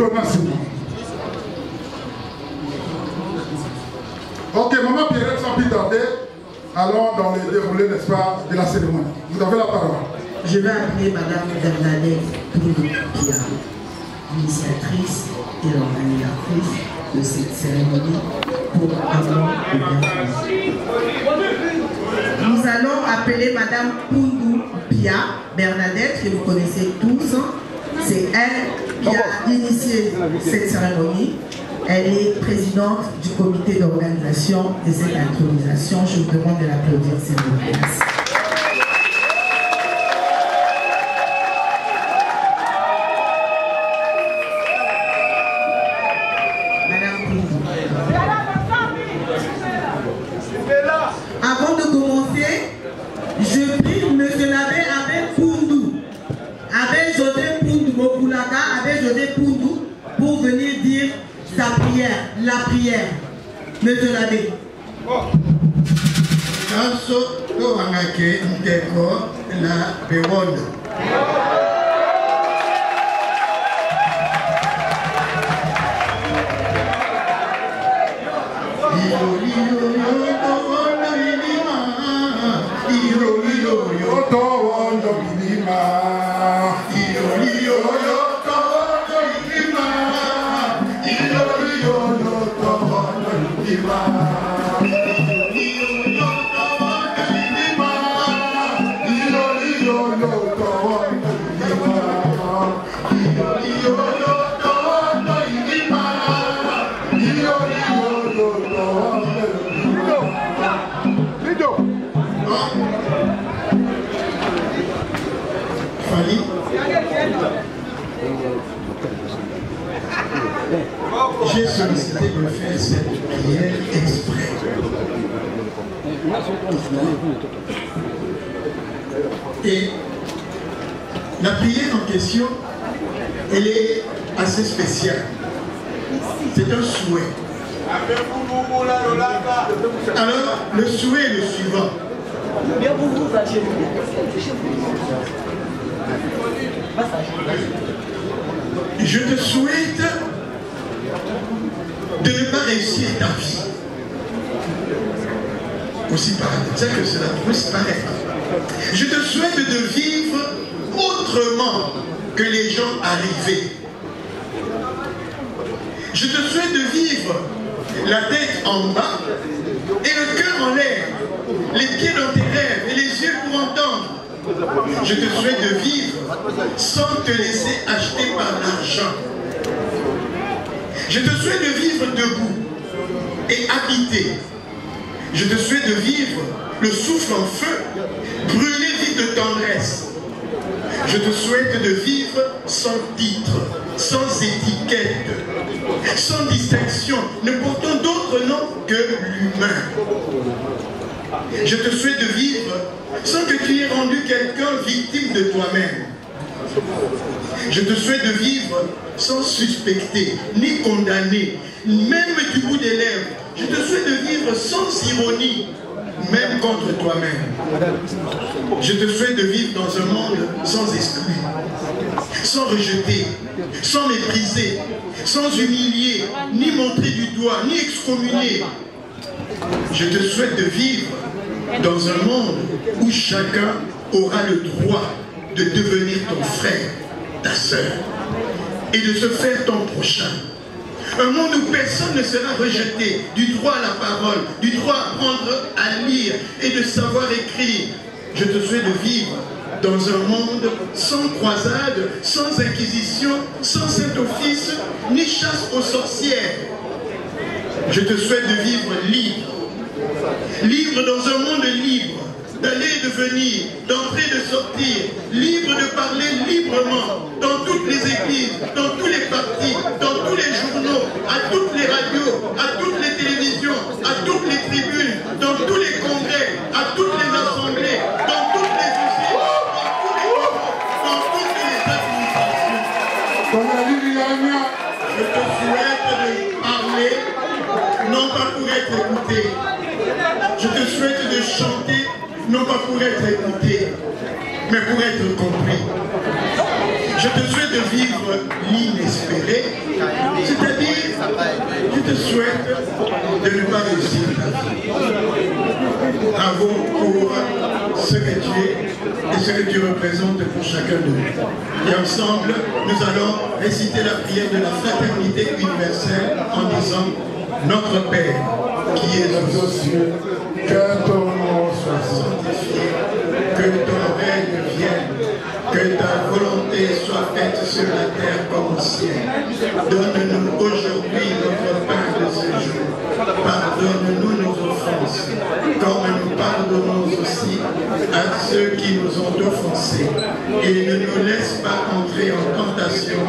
national. Ok, Maman Pierrette, sans plus tarder, allons dans le déroulé, n'est-ce pas, de la cérémonie. Vous avez la parole. Je vais appeler Madame Bernadette Pia, initiatrice et organisatrice de cette cérémonie pour un moment de bienvenue. Nous allons appeler Madame Poundou Pia Bernadette, que vous connaissez tous. C'est elle qui a initié cette cérémonie. Elle est présidente du comité d'organisation de cette intronisation. Je vous demande de l'applaudir, s'il vous plaît. Avant de commencer, je prie M. l'abbé Abbé Poundou, Abbé José Poundou, Mokulaka, Abbé José Poundou, pour venir dire sa prière, la prière. Monsieur l'abbé. Naso to angake nteko la bewondo. J'ai sollicité de faire cette prière exprès. Et la prière en question, elle est assez spéciale. C'est un souhait. Alors, le souhait est le suivant. Je te souhaite de ne pas réussir ta vie. Aussi paradoxal que cela puisse paraître. Je te souhaite de vivre autrement que les gens arrivés. Je te souhaite de vivre la tête en bas et le cœur en l'air, les pieds dans tes rêves et les yeux pour entendre. Je te souhaite de vivre sans te laisser acheter par l'argent. Je te souhaite de vivre debout et habiter. Je te souhaite de vivre le souffle en feu, brûler vite de tendresse. Je te souhaite de vivre sans titre, sans étiquette, sans distinction, ne portant d'autre nom que l'humain. Je te souhaite de vivre sans que tu aies rendu quelqu'un victime de toi-même. Je te souhaite de vivre sans suspecter, ni condamner, même du bout des lèvres. Je te souhaite de vivre sans ironie, même contre toi-même. Je te souhaite de vivre dans un monde sans exclu, sans rejeter, sans mépriser, sans humilier, ni montrer du doigt, ni excommunier. Je te souhaite de vivre dans un monde où chacun aura le droit de devenir ton frère, ta sœur, et de se faire ton prochain. Un monde où personne ne sera rejeté, du droit à la parole, du droit à apprendre à lire et de savoir écrire. Je te souhaite de vivre dans un monde sans croisade, sans inquisition, sans Saint-Office, ni chasse aux sorcières. Je te souhaite de vivre libre. Libre dans un monde libre, d'aller et de venir, d'entrer et de sortir, libre de parler librement, dans toutes les églises, dans tous les partis, dans tous les journaux, à toutes les radios, à toutes les télévisions, à toutes les tribunes, dans tous les congrès, à toutes les assemblées, dans toutes les usines, dans toutes les administrations. Je te souhaite de parler, non pas pour être écouté. Je te souhaite de chanter, non pas pour être écouté, mais pour être compris. Je te souhaite de vivre l'inespéré pas réussir ta vie. Bravo pour ce que tu es et ce que tu représentes pour chacun de nous. Et ensemble, nous allons réciter la prière de la fraternité universelle en disant Notre Père qui est aux cieux, que ton nom soit sanctifié, que ton règne vienne, que ta volonté soit faite sur la terre comme au ciel. Donne-nous aujourd'hui notre pain de ce jour. Pardonne-nous nos offenses, comme nous pardonnons aussi à ceux qui nous ont offensés. Et ne nous laisse pas entrer en tentation,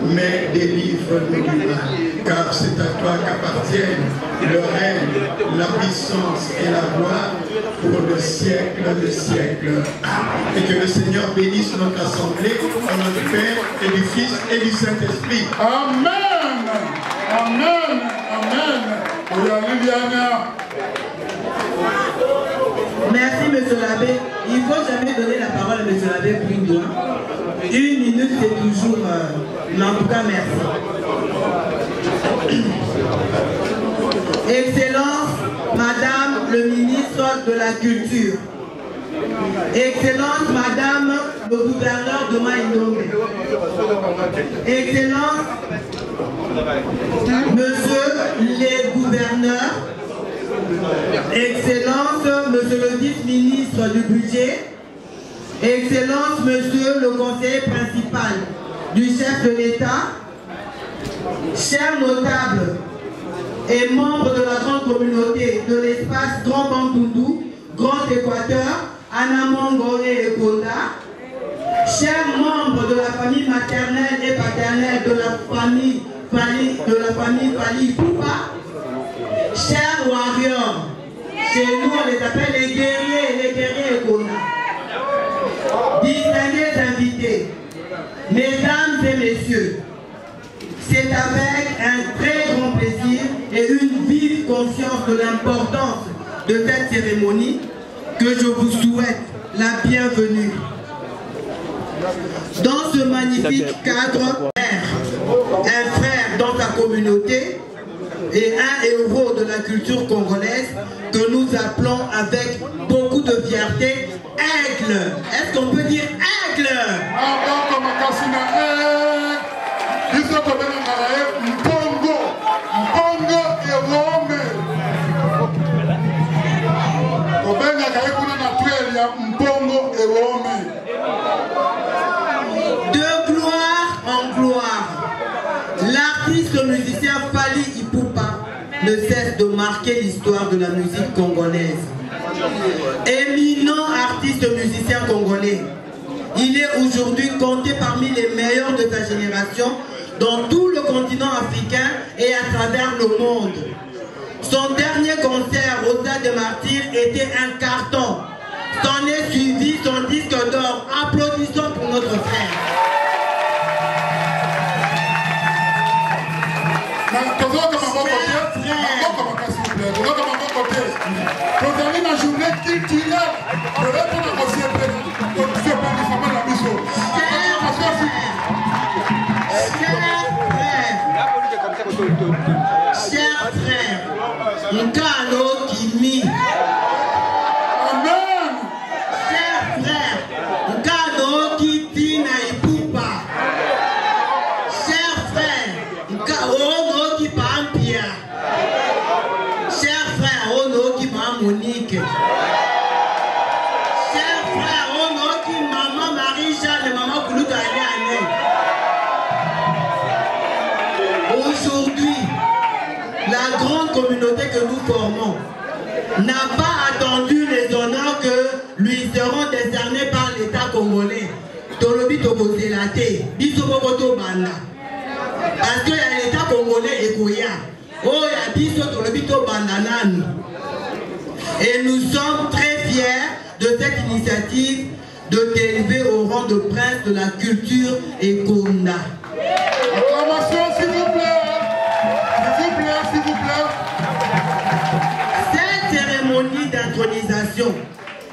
mais délivre-nous du mal. Car c'est à toi qu'appartiennent le règne, la puissance et la gloire pour le siècle des siècles. Amen. Et que le Seigneur bénisse notre assemblée au nom du Père et du Fils et du Saint-Esprit. Amen. Amen. Amen. Merci, monsieur l'abbé. Il ne faut jamais donner la parole à monsieur l'abbé Pundoua. 1 minute, c'est toujours... mais en tout cas, merci. Excellence, Madame le ministre de la Culture. Excellence, Madame le gouverneur de Maïndomé. Excellence, Monsieur les gouverneurs. Excellence, Monsieur le vice-ministre du budget. Excellence, Monsieur le conseiller principal du chef de l'État. Chers notables et membres de la grande communauté de l'espace Grand Bandundu, Grand Équateur, Anamongo et Konda, chers membres de la famille maternelle et paternelle de la famille Fali Poupa, chers warriors, chez nous on les appelle les guerriers Konda, distingués invités, mesdames et messieurs, c'est avec un très grand plaisir et une vive conscience de l'importance de cette cérémonie que je vous souhaite la bienvenue. Dans ce magnifique cadre, un frère dans sa communauté et un héros de la culture congolaise que nous appelons avec beaucoup de fierté Aigle. Est-ce qu'on peut dire Aigle? De gloire en gloire, l'artiste musicien Fali Ipupa ne cesse de marquer l'histoire de la musique congolaise. Éminent artiste musicien congolais, il est aujourd'hui compté parmi les meilleurs de sa génération dans tout le continent africain et à travers le monde. Son dernier concert au Stade des Martyrs était un carton. S'en est suivi son disque d'or. Applaudissons pour notre frère. Chers frères, Nkalo Kimi. Amen. Chers frères, Nkalo Kitina Ipupa. Chers frères, Nkalo Kipampia. Chers frères, Ono Kipa Monique. Chers frères, Ono Ki Maman Marie-Jeanne et Maman Koulouta Ané. Aujourd'hui, la grande communauté que nous formons n'a pas attendu les honneurs que lui seront décernés par l'État congolais. Tolobi Tokozelate, Bisobokoto Banda. Parce que l'État congolais est Koya. Oh, il y a Biso Tolobi Bandanan. Et nous sommes très fiers de cette initiative de t'élever au rang de prince de la culture et Konda. Acclamation, s'il vous plaît. S'il vous plaît. Cette cérémonie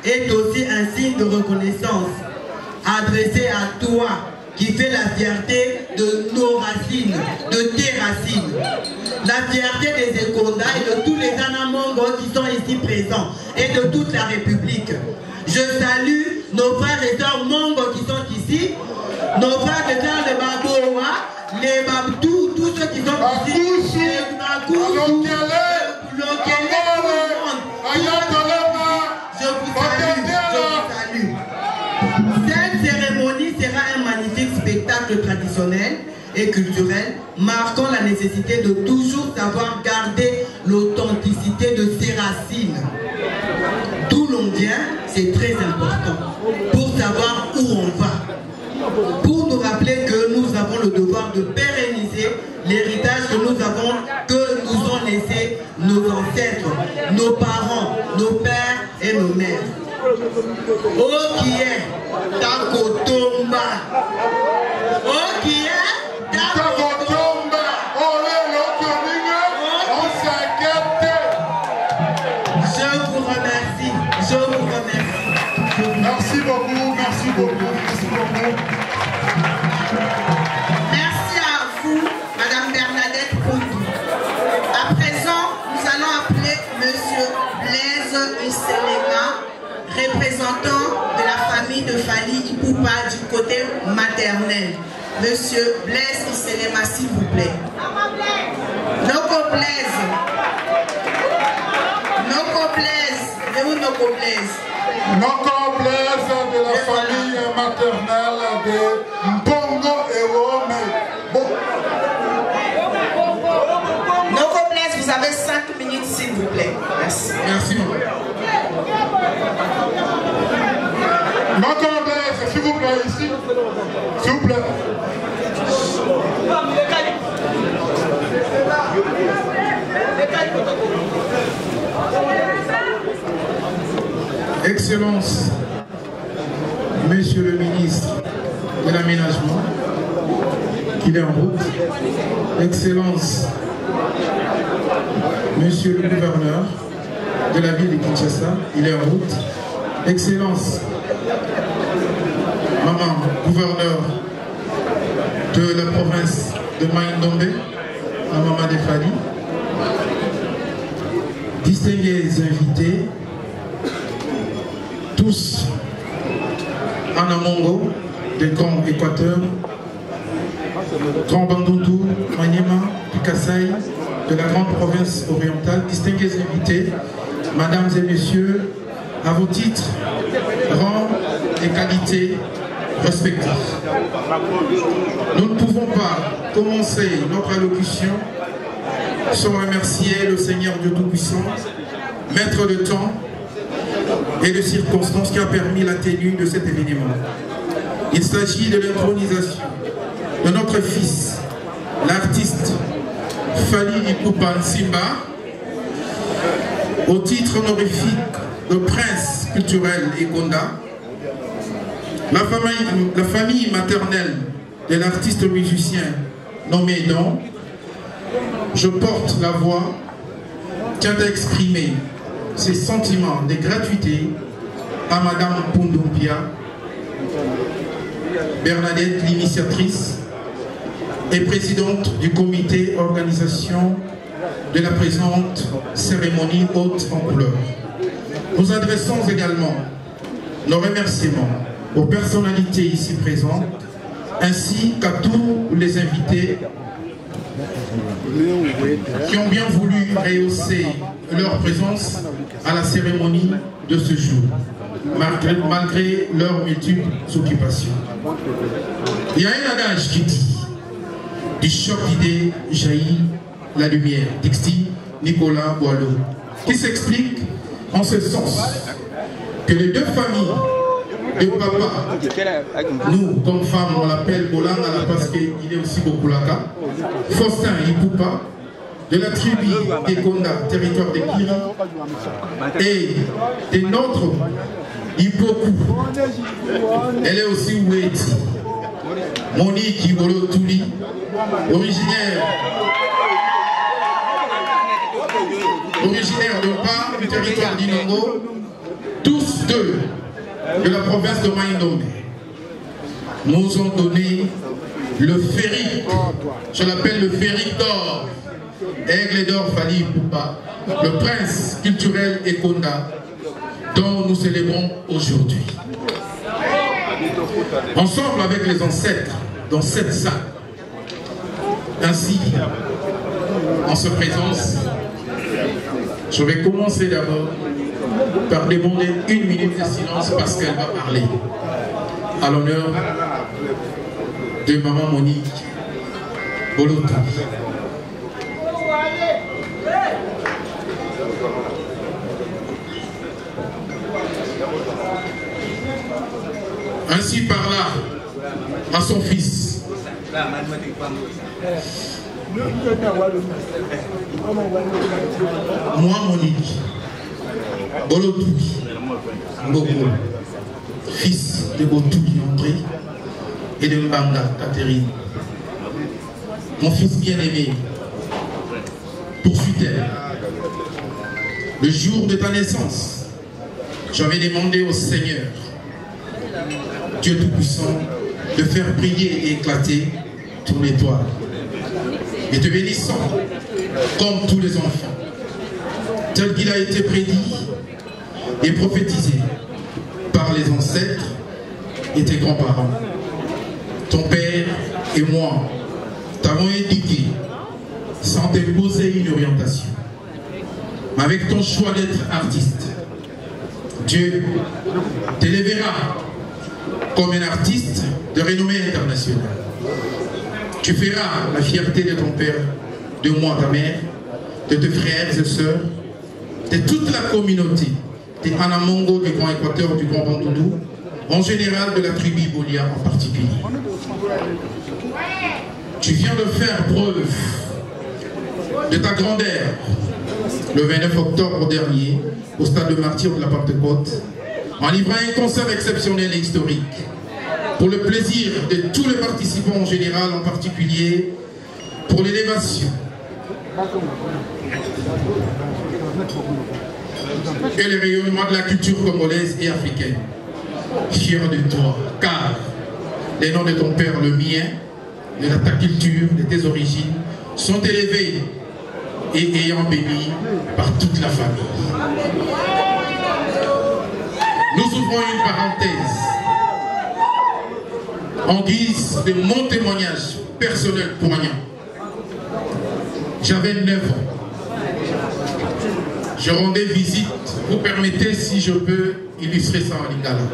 est aussi un signe de reconnaissance adressé à toi, qui fait la fierté de nos racines, de tes racines. La fierté des Ekonda et de tous les Anamongo qui sont ici présents et de toute la République. Je salue nos frères et sœurs Mongo qui sont ici, nos frères et sœurs de Baboa, les Babdou, tous ceux qui sont ici, les Bakousou, le Lokele, tout le monde. Je vous salue. Cette cérémonie sera un magnifique spectacle traditionnel et culturel, marquant la nécessité de toujours savoir garder l'authenticité de ses racines. D'où l'on vient, c'est très important, pour savoir où on va, pour nous rappeler que nous avons le devoir de pérenniser l'héritage que nous ont laissé nos ancêtres, nos parents, nos pères et nos mères. Oh qui est Takotomba, oh qui est Takotomba, je vous remercie, je vous remercie. Merci beaucoup, merci beaucoup, merci beaucoup. Merci à vous, Madame Bernadette Poundou. À présent, nous allons appeler Monsieur Blaise Isselema, représentant de la famille de Fali Ipupa du côté maternel. Monsieur Blaise Isselema, s'il vous plaît. Noko Blaise. Noko Blaise. De où Noko Blaise? Noko Blaise de la famille maternelle de Mpongo et Rome. Noko Blaise, vous avez 5 minutes, s'il vous plaît. Merci. Merci. Noko Blaise, s'il vous plaît, ici. S'il vous plaît. Excellence, Monsieur le ministre de l'Aménagement, qu'il est en route. Excellence, Monsieur le gouverneur de la ville de Kinshasa, il est en route. Excellence, Maman, gouverneur de la province de Maïndombe, à Maman Defali, distingués invités, tous en Amongo, de Grand Équateur, Grand Bandundu, Maniema, Picassai, de la grande province orientale, distingués invités, mesdames et messieurs, à vos titres, rangs et qualités respectifs. Nous ne pouvons pas commencer notre allocution sans remercier le Seigneur Dieu Tout-Puissant, maître de temps et de circonstances qui a permis la tenue de cet événement. Il s'agit de l'intronisation de notre fils, l'artiste Fali Ipupa Nsimba, au titre honorifique de prince culturel Ekonda. La famille maternelle de l'artiste musicien nommé Don, je porte la voix, tient à exprimer ses sentiments de gratuité à Madame Poundou Bia, Bernadette, l'initiatrice et présidente du comité organisation de la présente cérémonie haute en couleur. Nous adressons également nos remerciements aux personnalités ici présentes, ainsi qu'à tous les invités qui ont bien voulu rehausser leur présence à la cérémonie de ce jour, malgré leurs multiples occupations. Il y a un adage qui dit, du choc d'idées jaillit la lumière, dit Nicolas Boileau, qui s'explique en ce sens que les deux familles de papa, nous comme femmes on l'appelle Bolangala parce qu'il est aussi Bokulaka, Faustin Ipupa, de la tribu d'Ekonda, territoire de Kiri, et de notre Ipoku, elle est aussi Oueti, Monique Ibolo Touli, originaire de part du territoire d'Inongo, tous deux de la province de Maïndombe. nous ont donné le Féric, je l'appelle le Féric d'or, Aigle d'or Fally Ipupa, le prince culturel Ekonda, dont nous célébrons aujourd'hui. Ensemble avec les ancêtres dans cette salle. Ainsi, en ce présence, je vais commencer d'abord par demander 1 minute de silence parce qu'elle va parler à l'honneur de Maman Monique Bolotou. Ainsi parla à son fils. Moi, Monique Bolotou Mbogo, fils de Botouli André et de Mbanga Catherine, mon fils bien-aimé, poursuit-elle. Le jour de ta naissance, j'avais demandé au Seigneur, Dieu Tout-Puissant, de faire briller et éclater ton étoile. Et te bénissant, comme tous les enfants, tel qu'il a été prédit et prophétisé par les ancêtres et tes grands-parents. Ton père et moi t'avons éduqué sans t'imposer une orientation. Mais avec ton choix d'être artiste, Dieu t'élèvera comme un artiste de renommée internationale. Tu feras la fierté de ton père, de moi, ta mère, de tes frères et sœurs, de toute la communauté, des Anamongo, du Grand Équateur, du Grand Bandoudou, en général de la tribu Bolia en particulier. Tu viens de faire preuve de ta grandeur le 29 octobre dernier au stade de martyrs de la Pentecôte en livrant un concert exceptionnel et historique pour le plaisir de tous les participants en général, en particulier pour l'élévation et le rayonnement de la culture congolaise et africaine. Fier de toi, car les noms de ton père, le mien, de ta culture, de tes origines, sont élevés et ayant béni par toute la famille. Nous ouvrons une parenthèse en guise de mon témoignage personnel poignant. J'avais 9 ans. Je rendais visite. Vous permettez, si je peux, illustrer ça en lingala.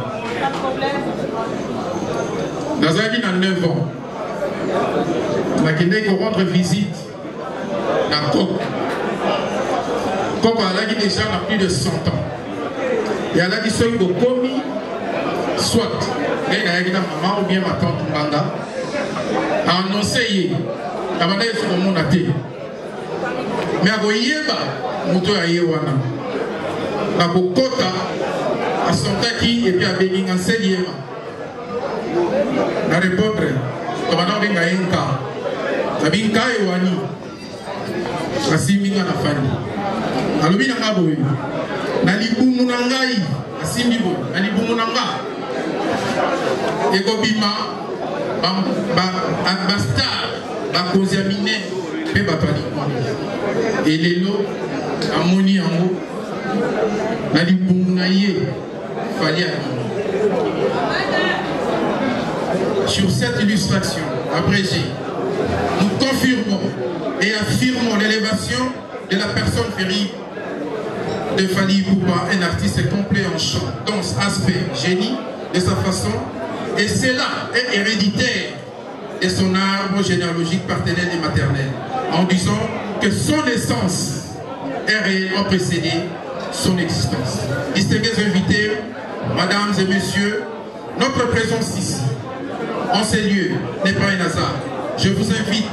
Nazaki a 9 ans. Je vais rendre visite à Coco. Coco a déjà plus de 100 ans. Et elle a dit que commis, soit elle a maman ou bien ma tante Mbanga, a annoncé avant d'aller sur le monde à terre. Mais à Goyeba, Mouto a Yewana. À Bokota, à Sontaki et puis à Beninga Seliema. La répondre, comme on a dit à Enka, à Binka et Wani, à Siminga na Fani. À l'Obina Naboui, na Libumu Nangai, à Simibo, na Libumu Nanga. Et Gobima, Bastar, Bakoziamine, et Batani. Et les lots, à Moni en haut, na Libumu Naye, Fally. Sur cette illustration abrégée, nous confirmons et affirmons l'élévation de la personne férie de Fally Ipupa, un artiste complet en chant, danse, aspect, génie de sa façon, et cela est héréditaire de son arbre généalogique paternel et maternel, en disant que son essence est réellement précédée son existence. Distingués invités, mesdames et messieurs, notre présence ici, en ces lieux, n'est pas un hasard. Je vous invite,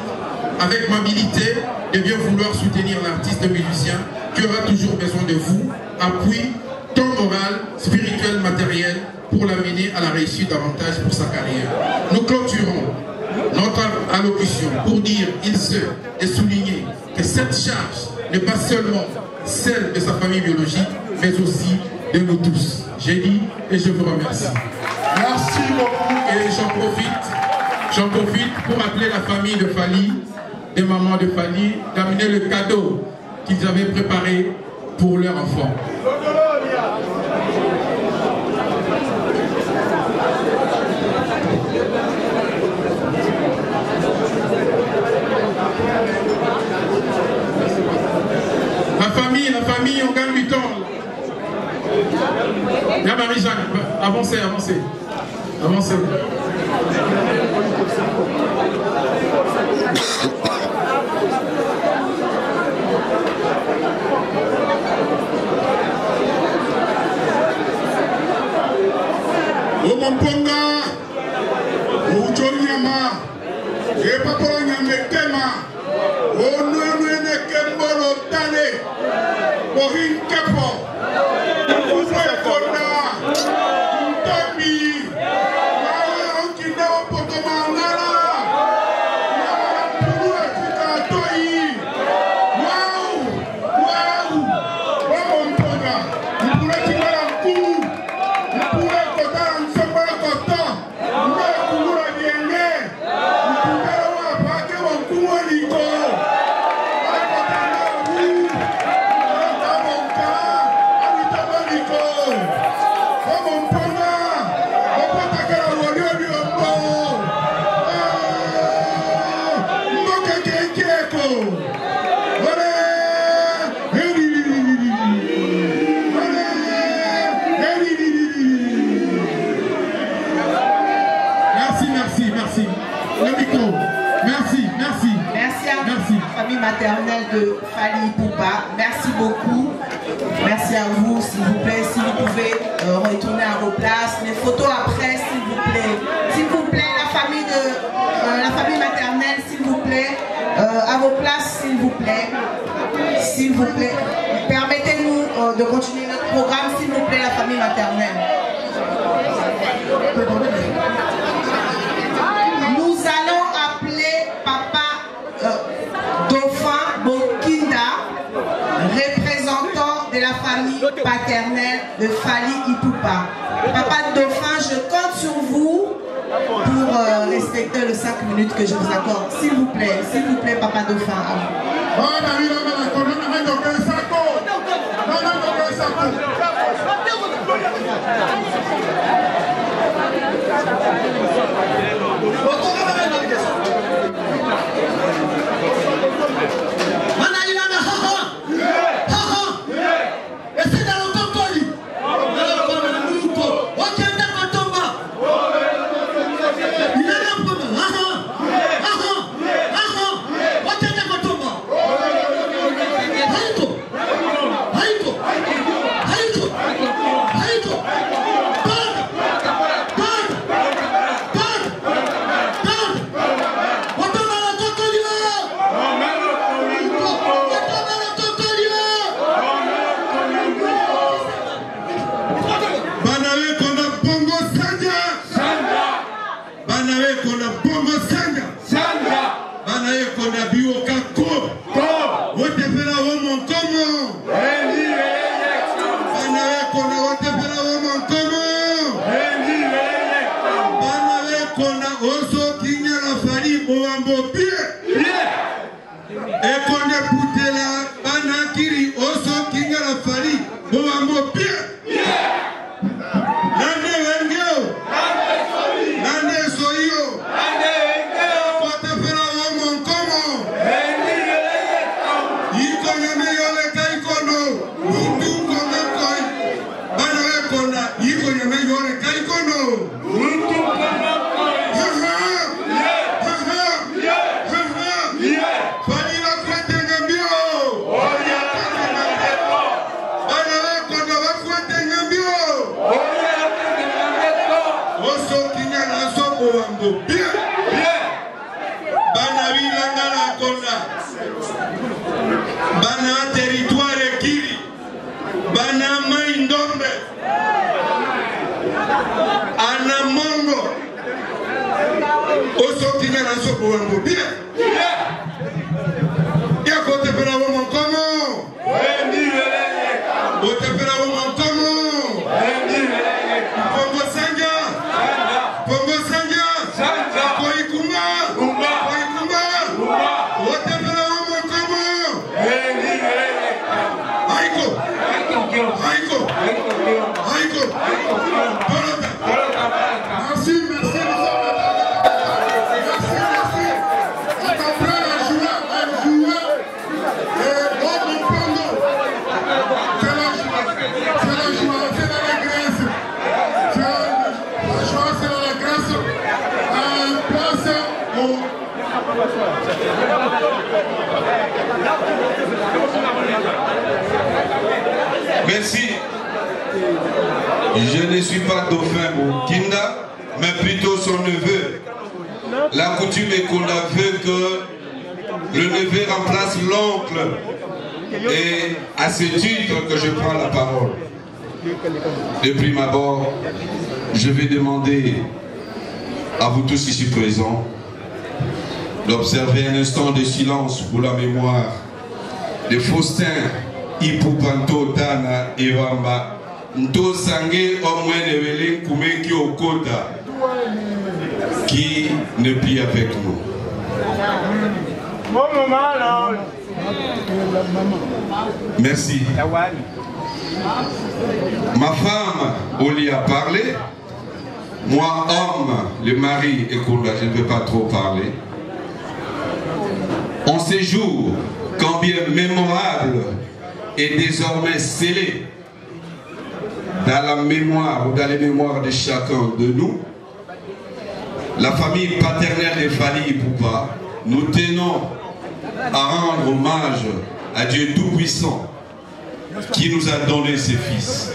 avec mobilité, de bien vouloir soutenir l'artiste musicien qui aura toujours besoin de vous, appui, tant moral, spirituel, matériel, pour l'amener à la réussite davantage pour sa carrière. Nous clôturons notre allocution pour dire, il se, et souligner que cette charge n'est pas seulement celle de sa famille biologique, mais aussi de nous tous. J'ai dit et je vous remercie. Merci beaucoup. Et j'en profite pour appeler la famille de Fally, des mamans de Fally, d'amener le cadeau qu'ils avaient préparé pour leur enfant. La famille, on gagne du temps. Là, Marie-Jeanne, avancez. Oh mon ponga, oh Jonyama, et papa Nyamekema, oh Nuene Kembolo Tane, Bohin Kepo, Kona, Ntomi, Okina Potomangara, Puru Afrika Toi, wow, oh mon ponga, vous pouvez tirer un coup, vous pouvez coter un sombre coton, vous pouvez courir bien, vous pouvez avoir paquet au coup à l'ego. Maternelle de Fally Ipupa. Merci beaucoup. Merci à vous, s'il vous plaît. Si vous pouvez retourner à vos places. Les photos après, s'il vous plaît. S'il vous plaît, la famille maternelle, s'il vous plaît. À vos places, s'il vous plaît. S'il vous plaît. Permettez-nous de continuer notre programme, s'il vous plaît, la famille maternelle. Nous allons appeler Papa Dauphin Bokinda, représentant de la famille paternelle de Fally Ipupa. Papa Dauphin, je compte sur vous pour respecter les 5 minutes que je vous accorde. S'il vous plaît, Papa Dauphin. Pongo Sanga, Merci. Je ne suis pas dauphin Kinda, mais plutôt son neveu. La coutume est qu'on a veut que le neveu remplace l'oncle. Et à ce titre que je prends la parole. De prime abord, je vais demander à vous tous ici présents d'observer un instant de silence pour la mémoire de Faustin Ipupanto Tana Evamba Nto Sangue Omwenevele Kumeki Okota qui ne plie avec nous. Merci. Ma femme, Oli a parlé. Moi, homme, le mari, écoute, je ne peux pas trop parler. En ces jours, quand bien mémorable, est désormais scellé dans la mémoire ou dans les mémoires de chacun de nous, la famille paternelle de Fally Ipupa, nous tenons à rendre hommage à Dieu Tout-Puissant qui nous a donné ses fils,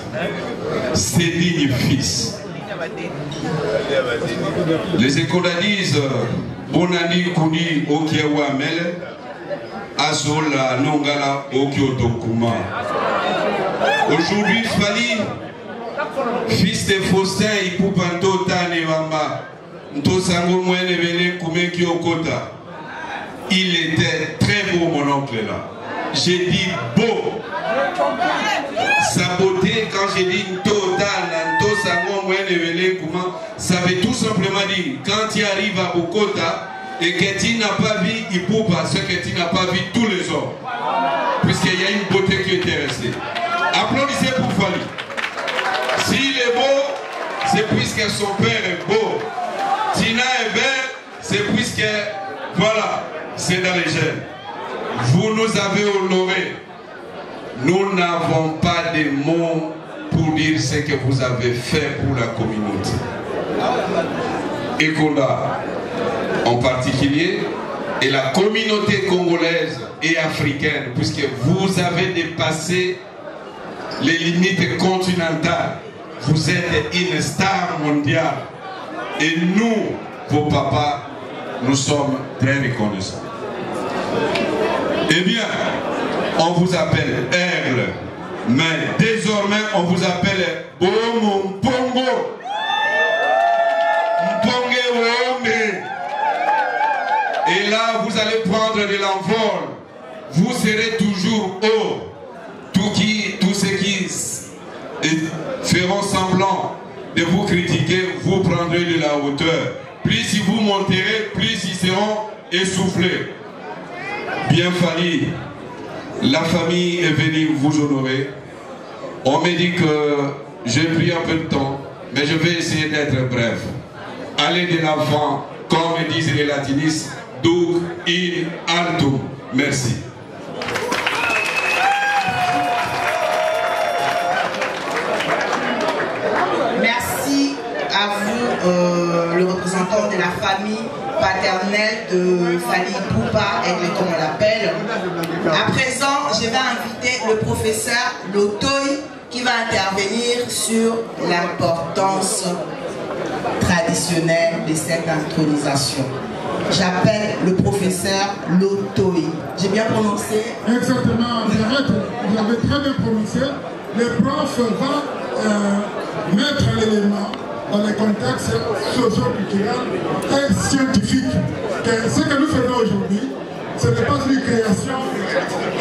ses dignes fils. Les écoles disent Bonani Kuni Okiewa Mele, Azola Nongala Okiotokuma. Aujourd'hui, Fally, fils de Faustin Ipupanto Tanewamba, Ntosango Mwene Vene Kumeki Okota. Il était très beau, mon oncle là. J'ai dit beau. Sa beauté, quand j'ai dit ça veut tout simplement dire, quand tu arrives à Okota et que tu n'as pas vu Ipupa, ce que tu n'as pas vu tous les hommes. Puisqu'il y a une beauté qui était restée. Applaudissez pour Fally. S'il est beau, c'est puisque son père est beau. Tina est belle, c'est puisque, voilà, c'est dans les gènes. Vous nous avez honorés. Nous n'avons pas de mots pour dire ce que vous avez fait pour la communauté. Ekonda en particulier, et la communauté congolaise et africaine, puisque vous avez dépassé les limites continentales. Vous êtes une star mondiale. Et nous, vos papas, nous sommes très reconnaissants. Eh bien, on vous appelle Aigle, mais désormais on vous appelle Bomo Mpongo. Mpongue Wome. Et là, vous allez prendre de l'envol. Vous serez toujours haut. Tous ceux qui feront semblant de vous critiquer, vous prendrez de la hauteur. Plus ils vous monterez, plus ils seront essoufflés. Bien Fally, la famille est venue vous honorer. On me dit que j'ai pris un peu de temps, mais je vais essayer d'être bref. Allez de l'avant, comme disent les latinistes, Doug in alto. Merci. Merci à vous, le représentant de la famille paternelle de Fally Ipupa, Aigle comme on l'appelle. À présent, je vais inviter le professeur Lotoy qui va intervenir sur l'importance traditionnelle de cette intronisation. J'appelle le professeur Lotoy. J'ai bien prononcé? Exactement, vous avez très bien prononcé. Le prof va mettre l'élément dans les contextes socio-culturels et scientifiques. Ce que nous faisons aujourd'hui, ce n'est pas une création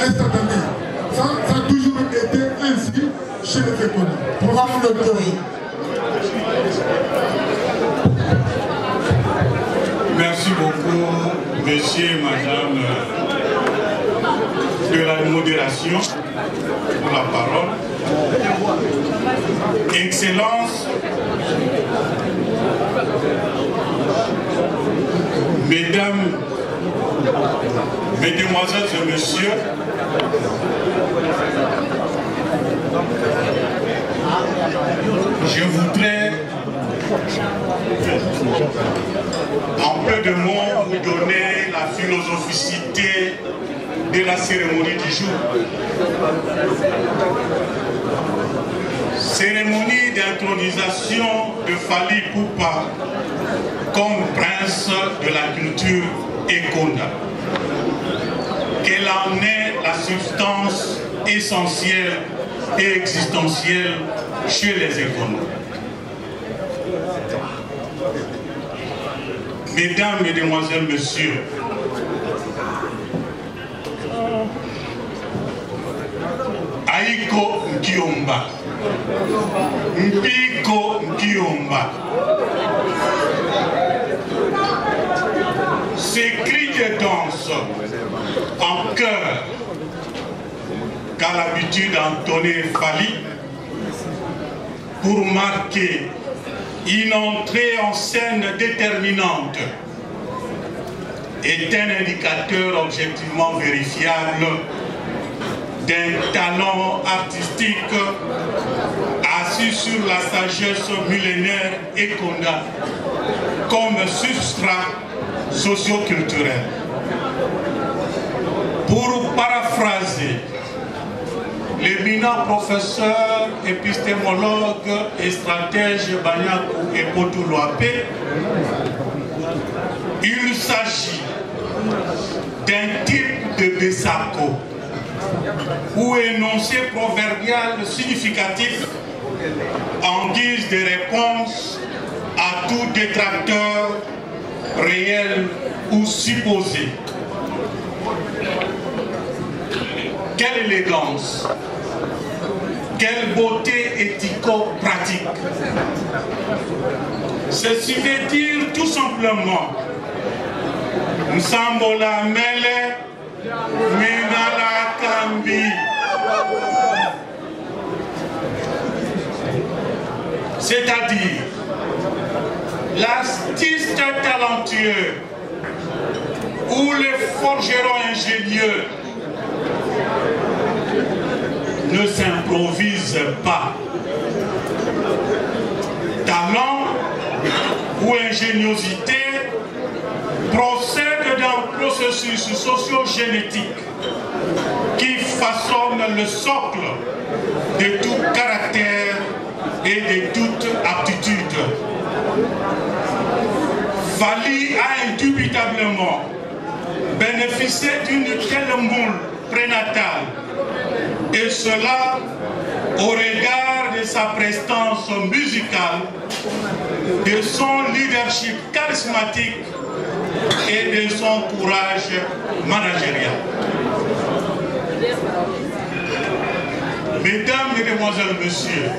instantanée. Ça a toujours été ainsi chez les féconds. Prof Lotoy. Merci beaucoup, messieurs et madame, de la modération pour la parole. Excellence, mesdames, mesdemoiselles et messieurs, je voudrais En peu de mots, vous donnez la philosophicité de la cérémonie du jour. Cérémonie d'intronisation de Fally Ipupa comme prince de la culture Ekonda. Quelle en est la substance essentielle et existentielle chez les Ekonda? Mesdames, Mesdemoiselles, Messieurs, Aiko Nkiomba, Mpiko Nkiomba, ces cris de danse en chœur qu'a l'habitude d'entonner Fally pour marquer une entrée en scène déterminante est un indicateur objectivement vérifiable d'un talent artistique assis sur la sagesse millénaire Ekonda comme substrat socio-culturel. Pour paraphraser l'éminent professeur, épistémologue et stratège Banyakou Epotou Loapé, il s'agit d'un type de Bessako ou énoncé proverbial significatif en guise de réponse à tout détracteur réel ou supposé. Quelle élégance, quelle beauté éthico-pratique. Ceci veut dire tout simplement Nsambola Mele Minala Kambi. C'est-à-dire l'artiste talentueux ou le forgeron ingénieux ne s'improvise pas. Talent ou ingéniosité procède d'un processus socio-génétique qui façonne le socle de tout caractère et de toute aptitude. Fally a indubitablement bénéficié d'une telle moule prénatale, et cela au regard de sa prestance musicale, de son leadership charismatique et de son courage managérial. Mesdames, Mesdemoiselles, Messieurs,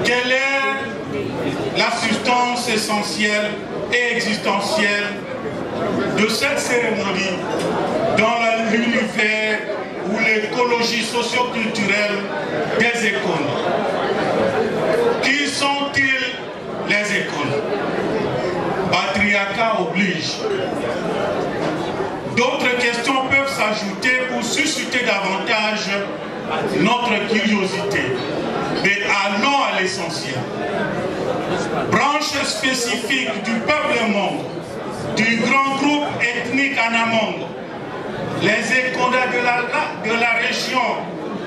quelle est la substance essentielle et existentielle de cette cérémonie dans l'univers ou l'écologie socio-culturelle des écoles? Qui sont-ils les écoles? Patriarcat oblige. D'autres questions peuvent s'ajouter pour susciter davantage notre curiosité. Mais allons à l'essentiel. Branche spécifique du peuple monde, du grand groupe ethnique Anamong, les Ekonda de la région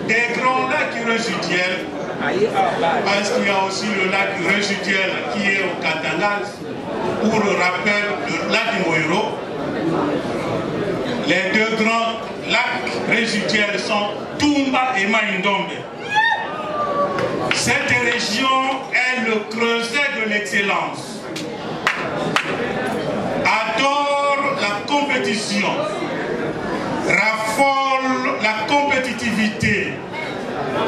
des grands lacs résiduels, parce qu'il y a aussi le lac résiduel qui est au Katanga, pour le rappel, le lac du Moiro. Les deux grands lacs résiduels sont Tumba et Maïndombe. Cette région est le creuset de l'excellence. Adore la compétition, raffole la compétitivité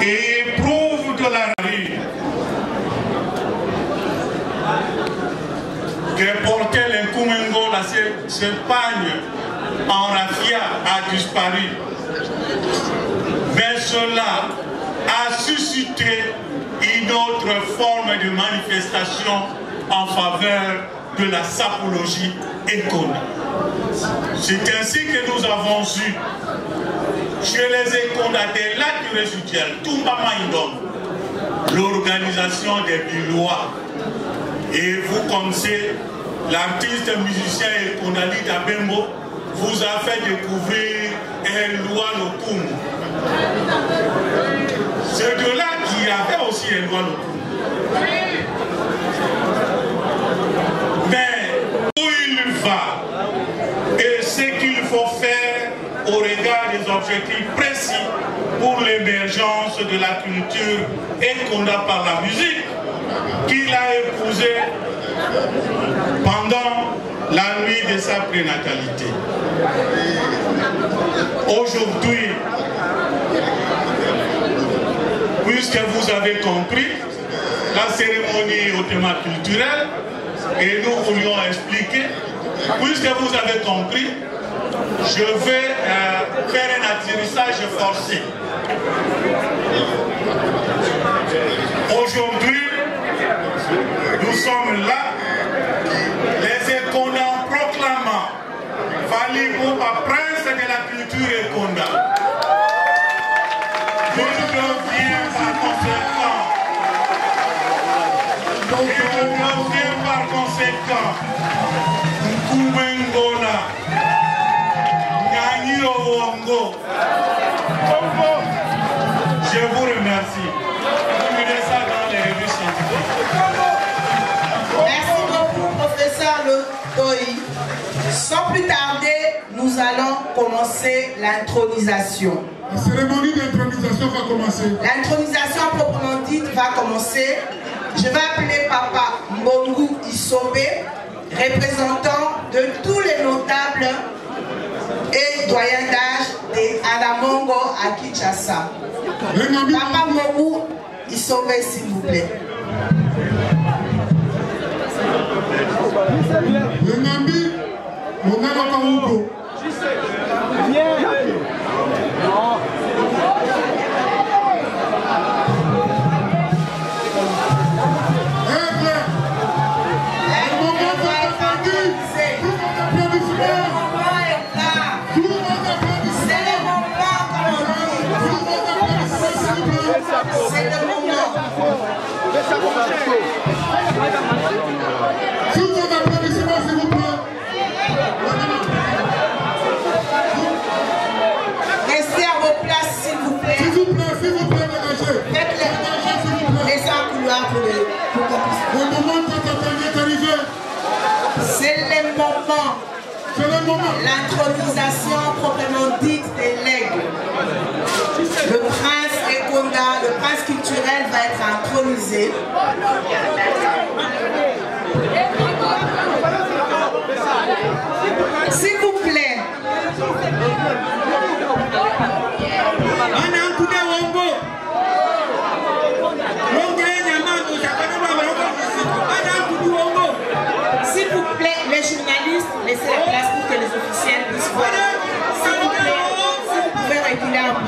et éprouve de la rue. Que portait l'Nkumengo, la Champagne en raffia a disparu. Mais cela a suscité une autre forme de manifestation en faveur de la sapologie économique. C'est ainsi que nous avons eu chez les Ekonda des lacs résiduels, Toumba Maïndom, l'organisation des Bilois. Et vous connaissez l'artiste musicien Ekondali Dabembo vous a fait découvrir Eloi Lokoum. C'est de là qu'il y avait aussi Eloi Lokoum. Mais où il va et ce qu'il faut faire au regard des objectifs précis pour l'émergence de la culture Ekonda par la musique qu'il a épousée pendant la nuit de sa prénatalité. Aujourd'hui, puisque vous avez compris, la cérémonie au thème culturel, et nous voulions expliquer, puisque vous avez compris, je vais faire un atterrissage forcé. Aujourd'hui, nous sommes là, les Ekonda proclamant Fally Ipupa prince de la culture Ekonda. Je deviens par conséquent, Nkumengona, Nyanyiro Wongo. Je vous remercie. Vous mettez ça dans les revues scientifiques. Merci beaucoup, professeur Lotoyi. Sans plus tarder, nous allons commencer l'intronisation. La cérémonie d'intronisation va commencer. L'intronisation proprement dite va commencer. Je vais appeler Papa Mbongu Isobe, représentant de tous les notables et doyens d'âge de Adamongo à Kinshasa. Papa Mbongu Isobe, s'il vous plaît. Le Nambi, mon avocat. C'est le moment. Tous vos applaudissements, s'il vous plaît. Restez à vos places, s'il vous plaît. S'il vous plaît, dégagez. Laissez un couloir pour qu'on puisse. Le moment de votre atelier est arrivé. C'est le moment. C'est le moment. L'intronisation proprement dite des legs. Le prince Ekonda, le prince culturel va être intronisé. S'il vous plaît. S'il vous plaît, les journalistes, laissez la place pour que les officiels puissent voir. S'il vous plaît, si vous pouvez reculer un peu.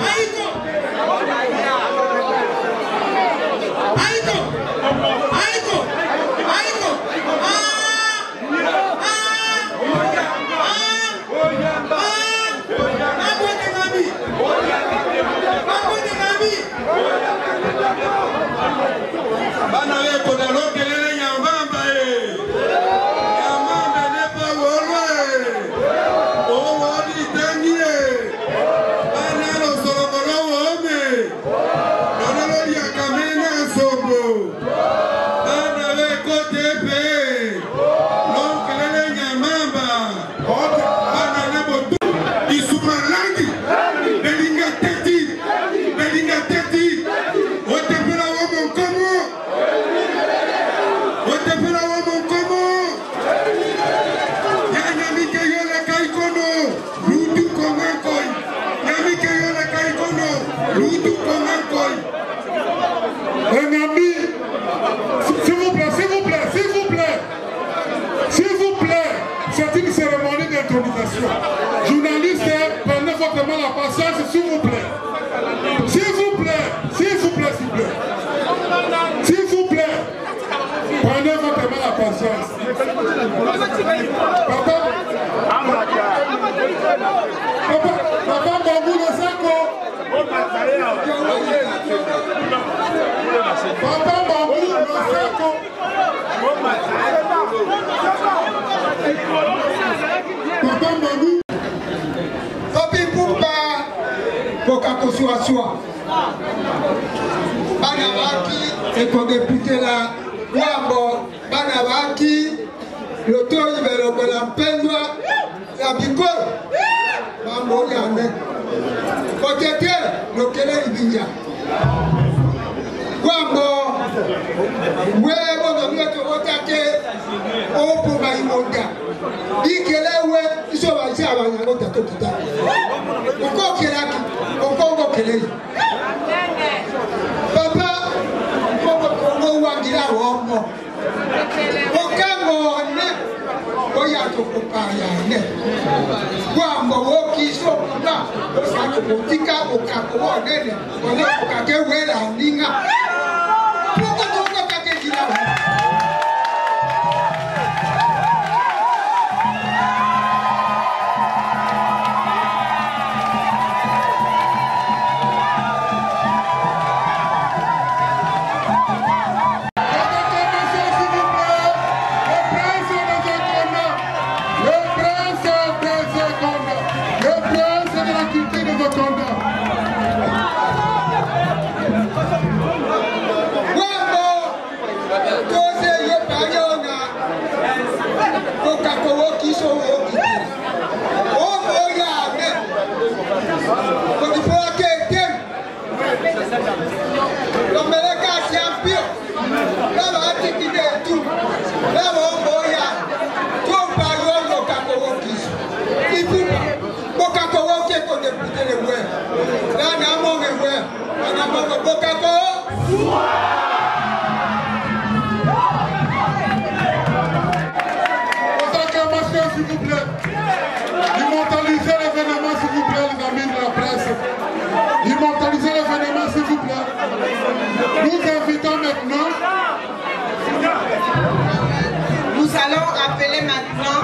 C'est une cérémonie d'intronisation. Journalistes, prenez votre mal à patience, s'il vous plaît. S'il vous plaît, s'il vous plaît, s'il vous plaît. S'il vous plaît, prenez votre mal à patience. Papa Mbongu le Sako. Papa Bambou, Papa Bambou. Papi Poupa, Pokako Soa. Banabaki, et qu'on député là, Wambo, Banabaki, le tour il va le Pendwa, la Bicole, Mambo Yane, Potete, le Kele Ibinja. Wambo, Webo, notre Otake, Opo Maïmonga, Ikele, ils sont ici à la Tokita. Pourquoi Kelaki, pourquoi Kele? Papa, Congo Wangila Womo, Okango, Oyato Kopayane, Wambo Woki Sopuna, Osaka Botika, Okako, Nene, Okake Wela, Ninga. Pourquoi tu veux Kake Gila? S'il vous plaît, immortalisez l'événement s'il vous plaît les amis de la presse. Immortalisez l'événement s'il vous plaît. Nous invitons maintenant. Nous allons appeler maintenant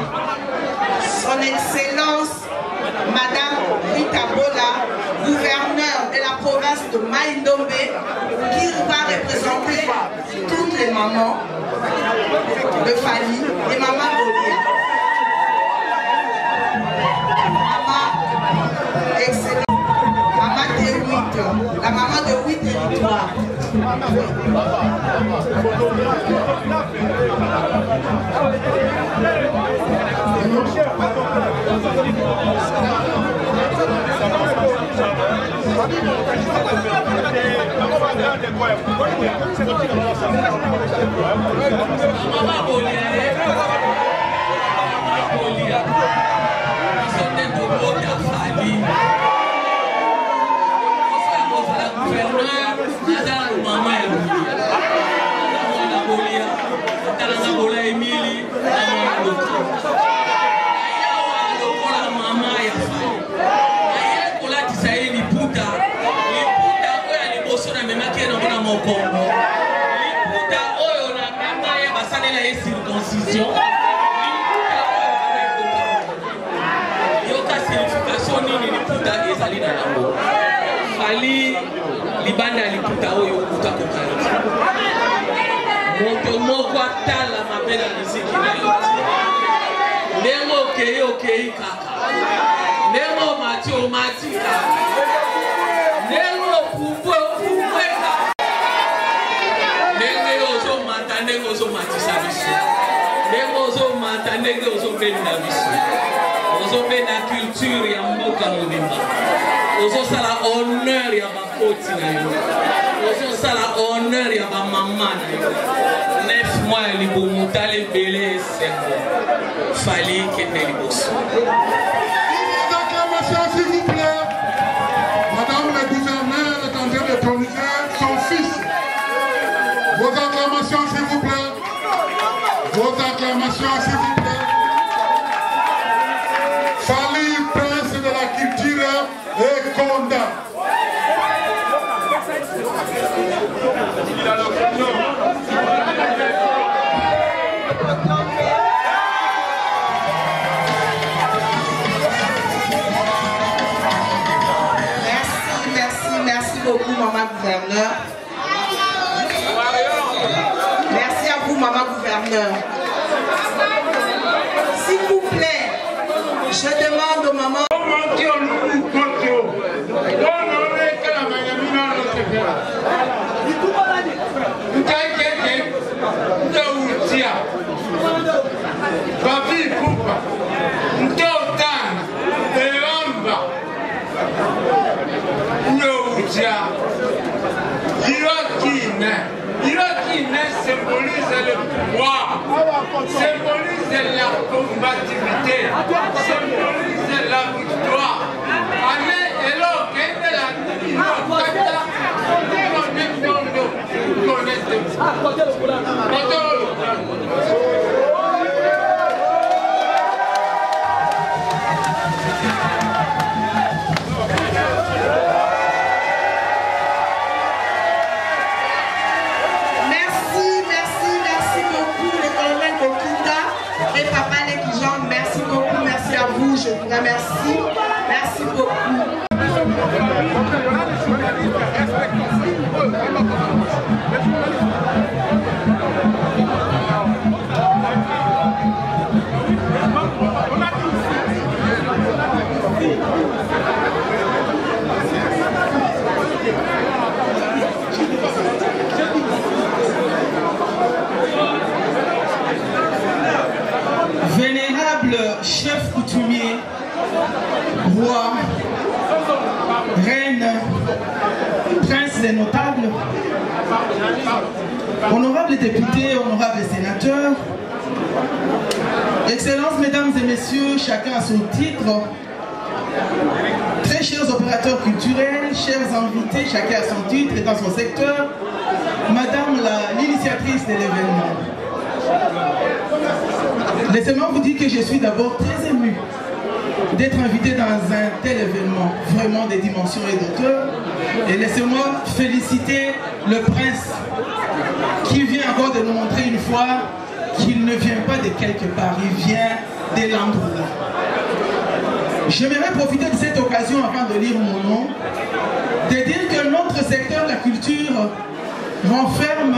son Excellence Madame Rita Bola, gouverneure de la province de Maïndombe, qui va représenter toutes les mamans de Fali et Maman Bolia. Maman excellente, maman de 8, la maman de 8 territoires. Fali libanda liputa oyo kuta kokala moto moko atala mabela miziki na yo ndengo okei kaka ndengo mati kaka ndengo pumbwe kaka ndenge ozomata ndenge ozomatisa biso ndenge ozomata ndenge ozobenda biso ozobenda culture ya mboka mobimba ozosala honneur ya bakoti na yo ozosala honneur ya bamama na yo 9 mois ya libumu tala ebele esengo Fali kende liboso. Acclamation s'il vous plaît. Madame la gouverneure est en train de prononcer son fils. Vos acclamations s'il vous plaît. Vos acclamations s'il vous plaît. Fali, prince de la culture et Konda. Merci beaucoup, maman gouverneur. gouverneur. S'il vous plaît, je demande aux mamans. Irakine symbolise le pouvoir, symbolise la combativité, symbolise la victoire. Allez, hello, qu'est-ce que la je vous remercie. Merci beaucoup. Vénérable chef coutumier, roi, reine, prince des notables, honorables députés, honorables sénateurs, Excellences, mesdames et messieurs, chacun à son titre, très chers opérateurs culturels, chers invités, chacun à son titre et dans son secteur, madame l'initiatrice de l'événement. Laissez-moi vous dire que je suis d'abord très ému d'être invité dans un tel événement, vraiment des dimensions et d'auteur. Et laissez-moi féliciter le prince qui vient encore de nous montrer une fois qu'il ne vient pas de quelque part, il vient de l'endroit. J'aimerais profiter de cette occasion avant de lire mon nom, de dire que notre secteur, la culture, renferme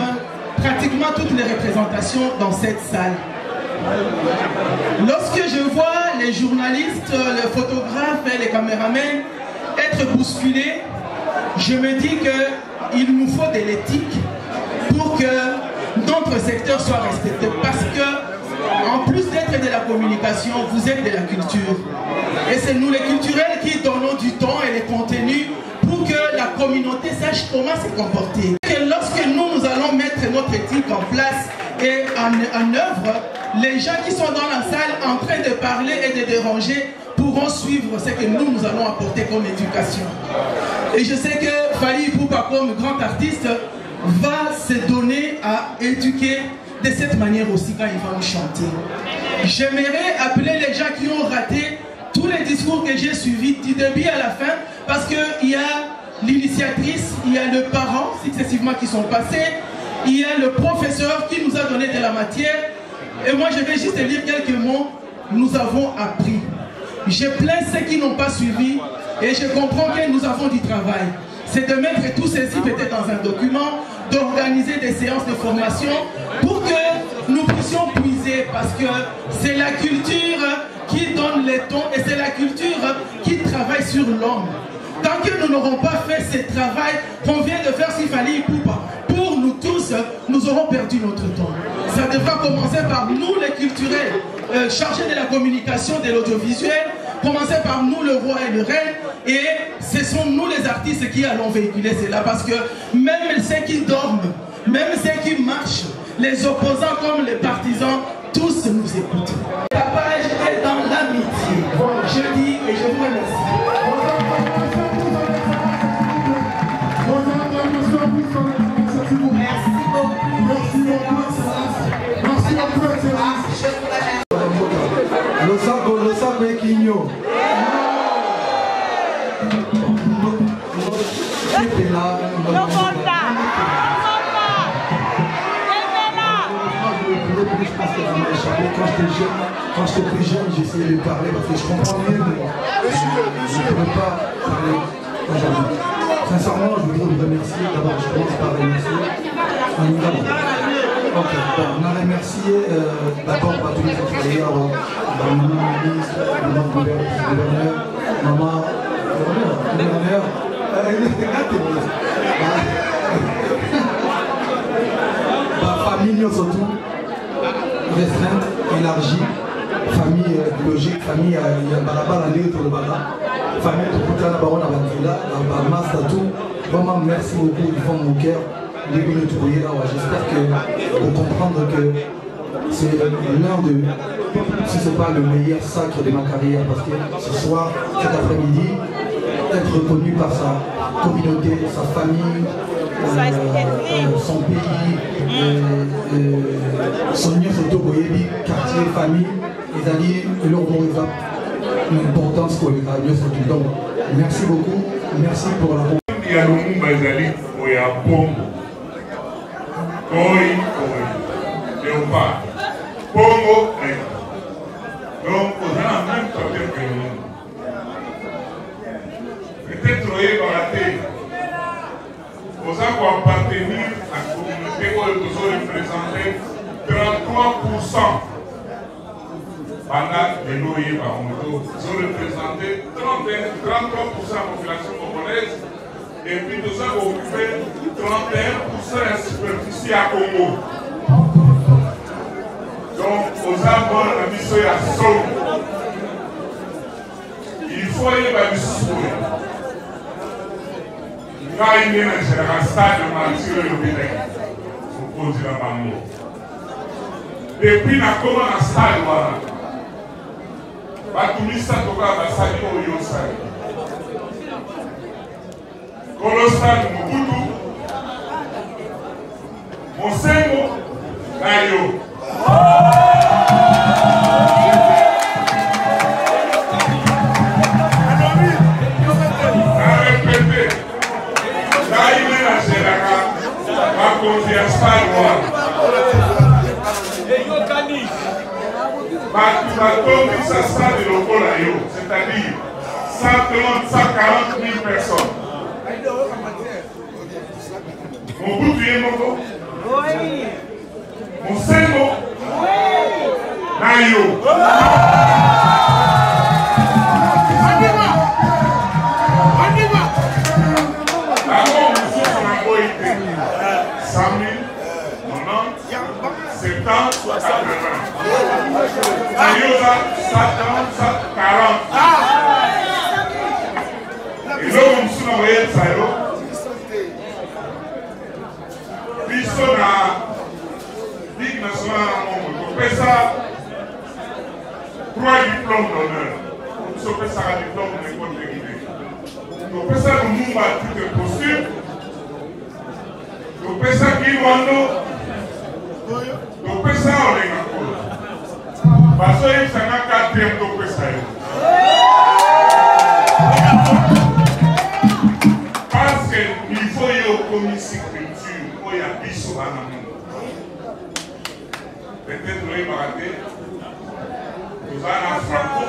pratiquement toutes les représentations dans cette salle. Lorsque je vois les journalistes, les photographes et les caméramans être bousculés, je me dis qu'il nous faut de l'éthique pour que notre secteur soit respecté. Parce que, en plus d'être de la communication, vous êtes de la culture. Et c'est nous les culturels qui donnons du temps et les contenus pour que la communauté sache comment se comporter. Et lorsque nous allons mettre notre éthique en place et en œuvre, les gens qui sont dans la salle en train de parler et de déranger pourront suivre ce que nous allons apporter comme éducation. Et je sais que Fally Ipupa, comme grand artiste, va se donner à éduquer de cette manière aussi quand il va nous chanter. J'aimerais appeler les gens qui ont raté tous les discours que j'ai suivis du début à la fin, parce qu'il y a l'initiatrice, il y a le parent successivement qui sont passés, il y a le professeur qui nous a donné de la matière, et moi je vais juste lire quelques mots. Nous avons appris. Je plains ceux qui n'ont pas suivi, et je comprends que nous avons du travail. C'est de mettre tous ceci peut-être dans un document, d'organiser des séances de formation pour que nous puissions puiser, parce que c'est la culture qui donne les tons et c'est la culture qui travaille sur l'homme. Tant que nous n'aurons pas fait ce travail qu'on vient de faire s'il fallait Ipupa, pour nous tous, nous aurons perdu notre temps. Ça devra commencer par nous les culturels, chargés de la communication, de l'audiovisuel, commencer par nous le roi et le reine, et ce sont nous les artistes qui allons véhiculer cela, parce que même ceux qui dorment, même ceux qui marchent, les opposants comme les partisans, tous nous écoutent. Le tapage est dans l'amitié. Bon, je dis et je vous remercie. Lo sabe Quigno. Quand j'étais plus jeune, j'essayais de parler parce que je comprends mieux, mais je ne peux pas parler aujourd'hui. Sincèrement, je voudrais vous remercier. D'abord, je commence par remercier. Ok. On a remercié d'abord tous les travailleurs, maman ministre, maman gouverneur, maman gouverneur, ma famille surtout, restreinte, élargie, famille biologique, famille Barabara, famille de Koutana Baron Abandila, la masse tout. Vraiment merci beaucoup du fond de mon cœur. J'espère que vous comprendre que c'est l'un de, si ce n'est pas le meilleur sacre de ma carrière, parce que ce soir, cet après-midi, être reconnu par sa communauté, sa famille, son pays, son union Soto-Boyebi, quartier, famille, et d'aller leur donner l'importance pour les carrières. Donc, merci beaucoup, merci pour la Koi, Léopard, Pongo, donc on a la même papier que nous. Peut-être qu'on est raté. Vous avez appartenir à la communauté où vous avez représenté 33% pendant les loyers par moto. Vous avez représenté 33% de la population congolaise. Et puis nous avons occupé 31% de la superficie à Congo. Donc, aux abords de la mission à Sol, il faut y avoir du souhait. Quand il y a un stade de martyr et le Bénin, il faut poser la main. Depuis la commune à stade, Batumisa Toka Basadi Oyosai. Kolosal Mobutu, Monsengo, Nayo. A répété, Naïme na Géraka, ma confiance pas loin. Ça sera de l'Okolayo, c'est-à-dire 130, 140 000 personnes. Mobutu Yemoko, Monsengo, Nayo. D'abord, nous sommes en Boïté. 100 000, 90, 70, 80. Nayo, 50, 40. Et là, nous sommes envoyés de Sayo. Biso na Ligue nationale à Mongo, on fait ça 3 diplômes d'honneur. On fait ça un diplôme de l'école de Guinée. On fait ça le Mumba à toutes les postures. On fait ça Kiwando. On fait ça au Lengakolo. Parce que ça n'a qu'à dire qu'on fait ça. Parce qu'il faut y avoir une commission. Il y a biso à peut-être nous avons raté. Nous avons Franco,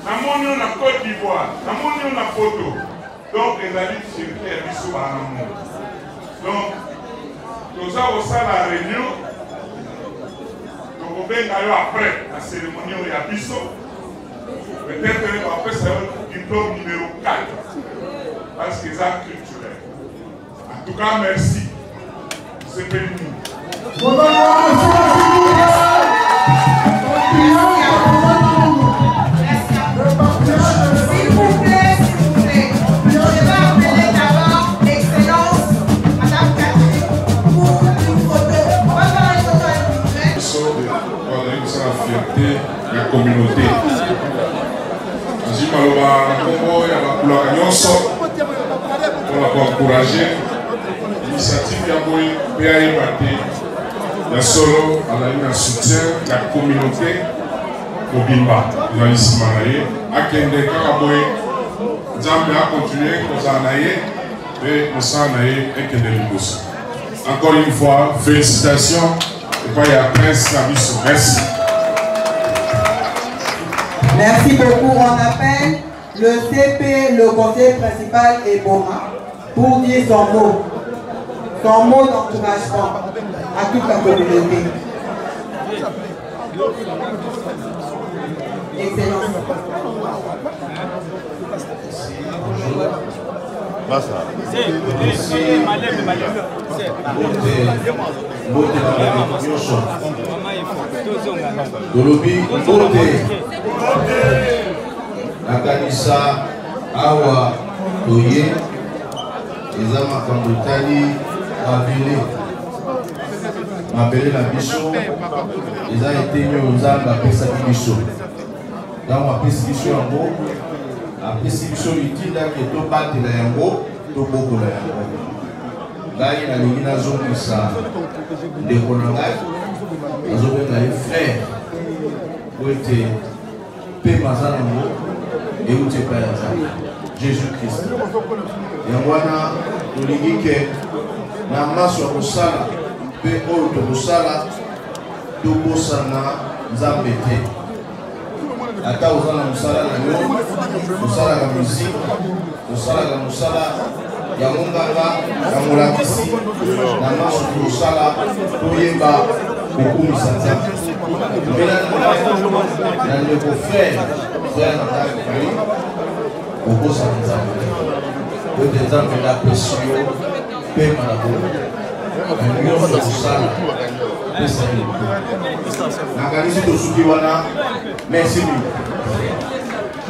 Namoni na Côte d'Ivoire, namoni na photo. Donc les amis circulaires bisous à l'amour. Donc nous avons ça la réunion. Donc on va après la cérémonie où il y a bisous. Peut-être après ça diplôme numéro 4. Parce que c'est culturel. En tout cas, merci. C'est béni. La communauté. Ainsi, on va encourager l'initiative de la solo à la soutien de la communauté au Bimba. ezali nsima na ye akende kaka boye nzambe akontinue kozala na ye mpe mosala na ye ekende liboso. Encore une fois, félicitations epai ya prince na biso. Merci. Merci beaucoup. On appelle le CP, le conseiller principal et Boma, pour dire son mot d'encouragement à toute la communauté. Excellence. Nakanisa awa toye eza makambo tali mabele na biso eza etenyo nzambe apesaki biso ntango apesi biso yango apesi biso litindaki tobatela yango tobokola yango. Ngai nalingi nazongisa ndeko na ngai nazobenga ye frère po ete mpe maza nango euti epai ya nzambe Jésus Christ. Yango wana tolingi ke na maso ya kosala mpe oyo tokosala tobosana nzambe te. Ata oza na mosala na yo osalaka musike osalaka mosala ya monganga ya molakisi na maso tosala toyeba kokumisa nzambe. Mbela na ndeko frère na ngai kai okosala nzambe po ete nzambe napesi yo pema na bongo nyonso kosala pesa ye nakanisi tosuki wana. Merci beaucoup.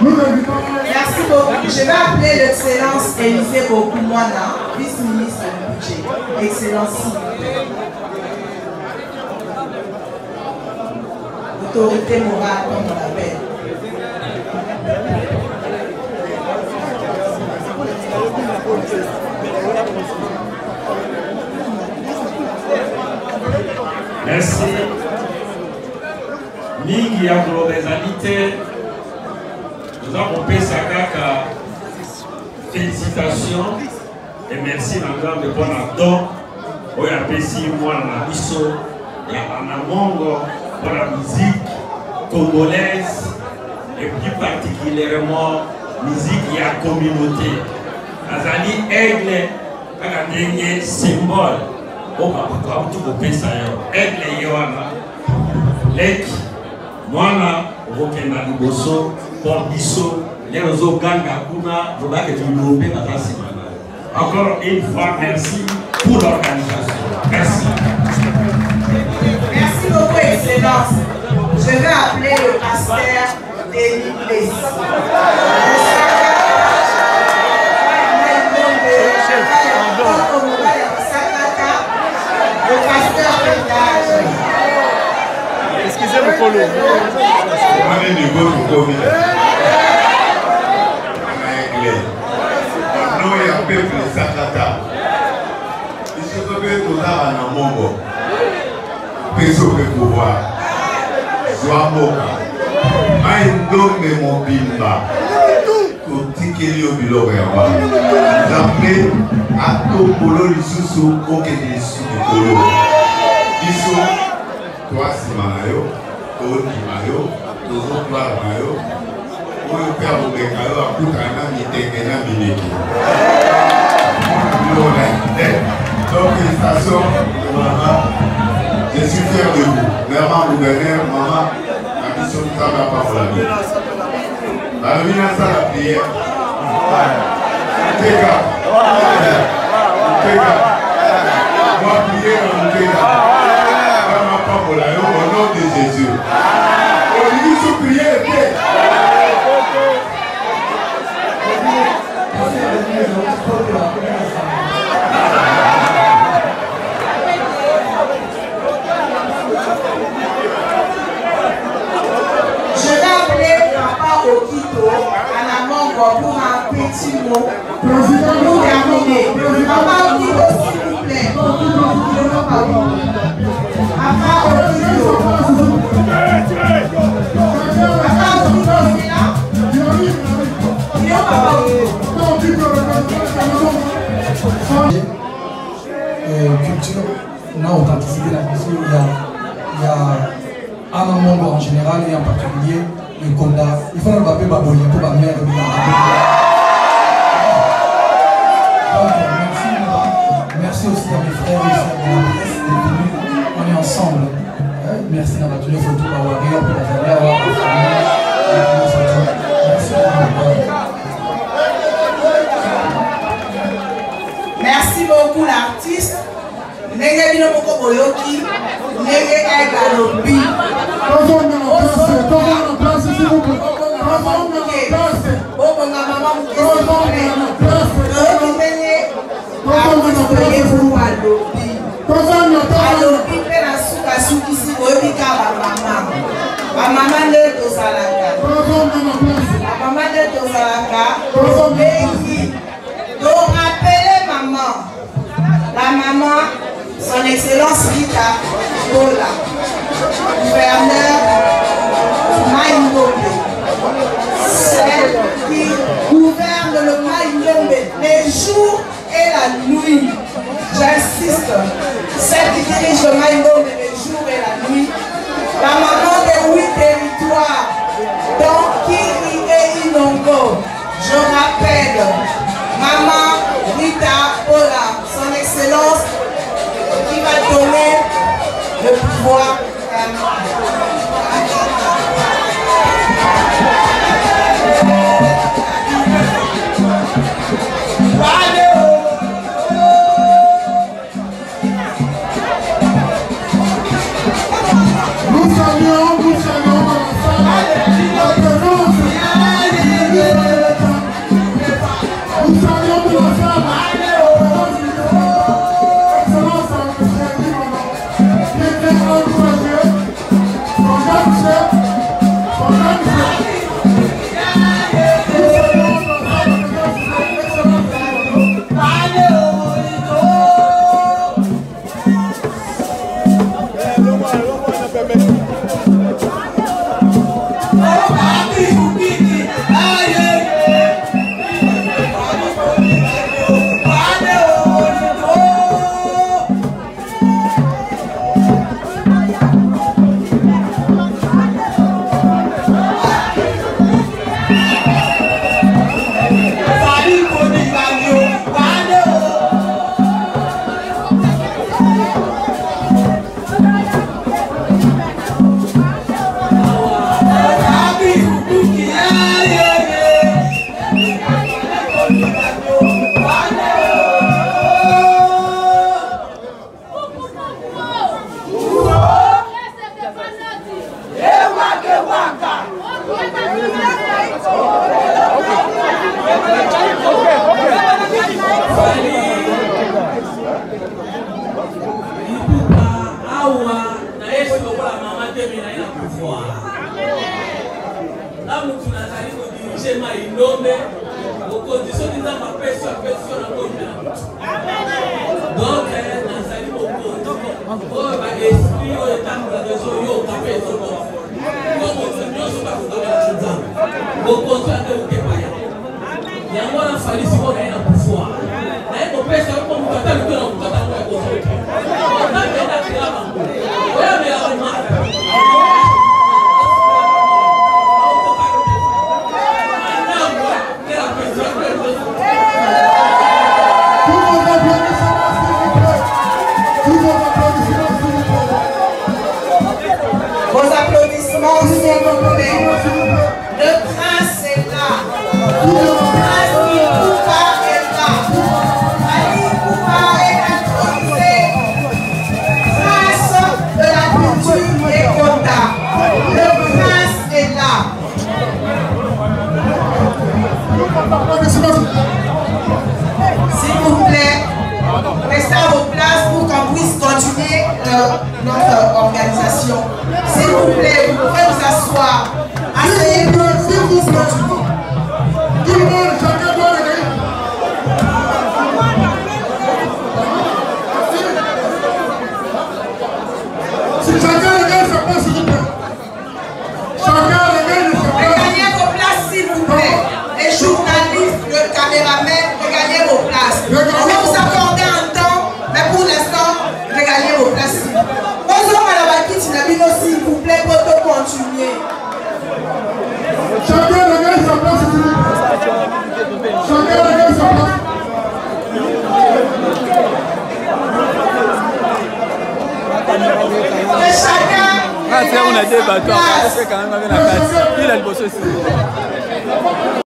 Merci beaucoup. Je vais appeler l'excellence Élisée Bokoumouana, vice-ministre du budget. Excellence. Autorité morale, comme on l'appelle. Merci. Mingi ya globalisalité. Nous avons fait ça kaka. Félicitations et merci Nangam de bon don. Oya pesi moi na biso ya anamongo pour la musique congolaise et plus particulièrement musique ya communauté. Azali aigle kaka ndenge symbole. Oh papa tout ko pesa yo. Aigle yoana. Leki mwana okokenda liboso pour biso les réseaux ganga kuna robake tulombe na tasimana. Encore une fois merci pour l'organisation. Merci. Merci beaucoup excellence. Je vais appeler le pasteur Denis Bless. Le pasteur Pétage. Excusez-moi pour le non ya peuple sakata ici to be to na mongo peso pe pouvoir soit moka mai ndonge mobimba ko tikeli o biloko ya ba zambe atokolo lisusu okende lisusu kolo biso toasima na yo tondima yo tozoklara na yo oyo mpe abobeka yo akutana na mitenge na mineki donc félicitations maman, je suis fier de vous vraiment gouverneur maman na biso nzambe apakola bino balobi nasala priere teka moi priere na moteka kama apakola yo au nom de Jésus olingi so priere te. Je vais appeler Papa Okito à la Mongo pour un petit mot. Pour terminer. Papa Okito, s'il vous plaît. Papa Okito. Papa Okito. on a authenticité la mission. Il y a Anna Mongo en général et en particulier le Konda. Il faut l'appeler Baboye pour la mère. Donc, merci aussi à mes frères et sœurs de la presse d'être venus. On est ensemble. Merci à la tenue photo à Warrior pour la famille, à Merci beaucoup l'artiste. Nenge bino moko boyoki, nenge ega lobi. alobi mpe na sukasukisi oyebi ka bamama nde tozalaka bamama nde tozalaka tobengi torapele maman la maman son excellence Rita Bola gouverneur Maïngombe, celle qui gouverne le Maïngombe les jours et la nuit. J'insiste, celle qui dirige le Maïngombe les jours et la nuit, la maman des 8 territoires, dont Kiri et Inongo. Je rappelle, maman Rita Bola, son excellence, qui va donner le pouvoir à on a des bateaux, c'est quand même avec la casse. Il a le bosso aussi.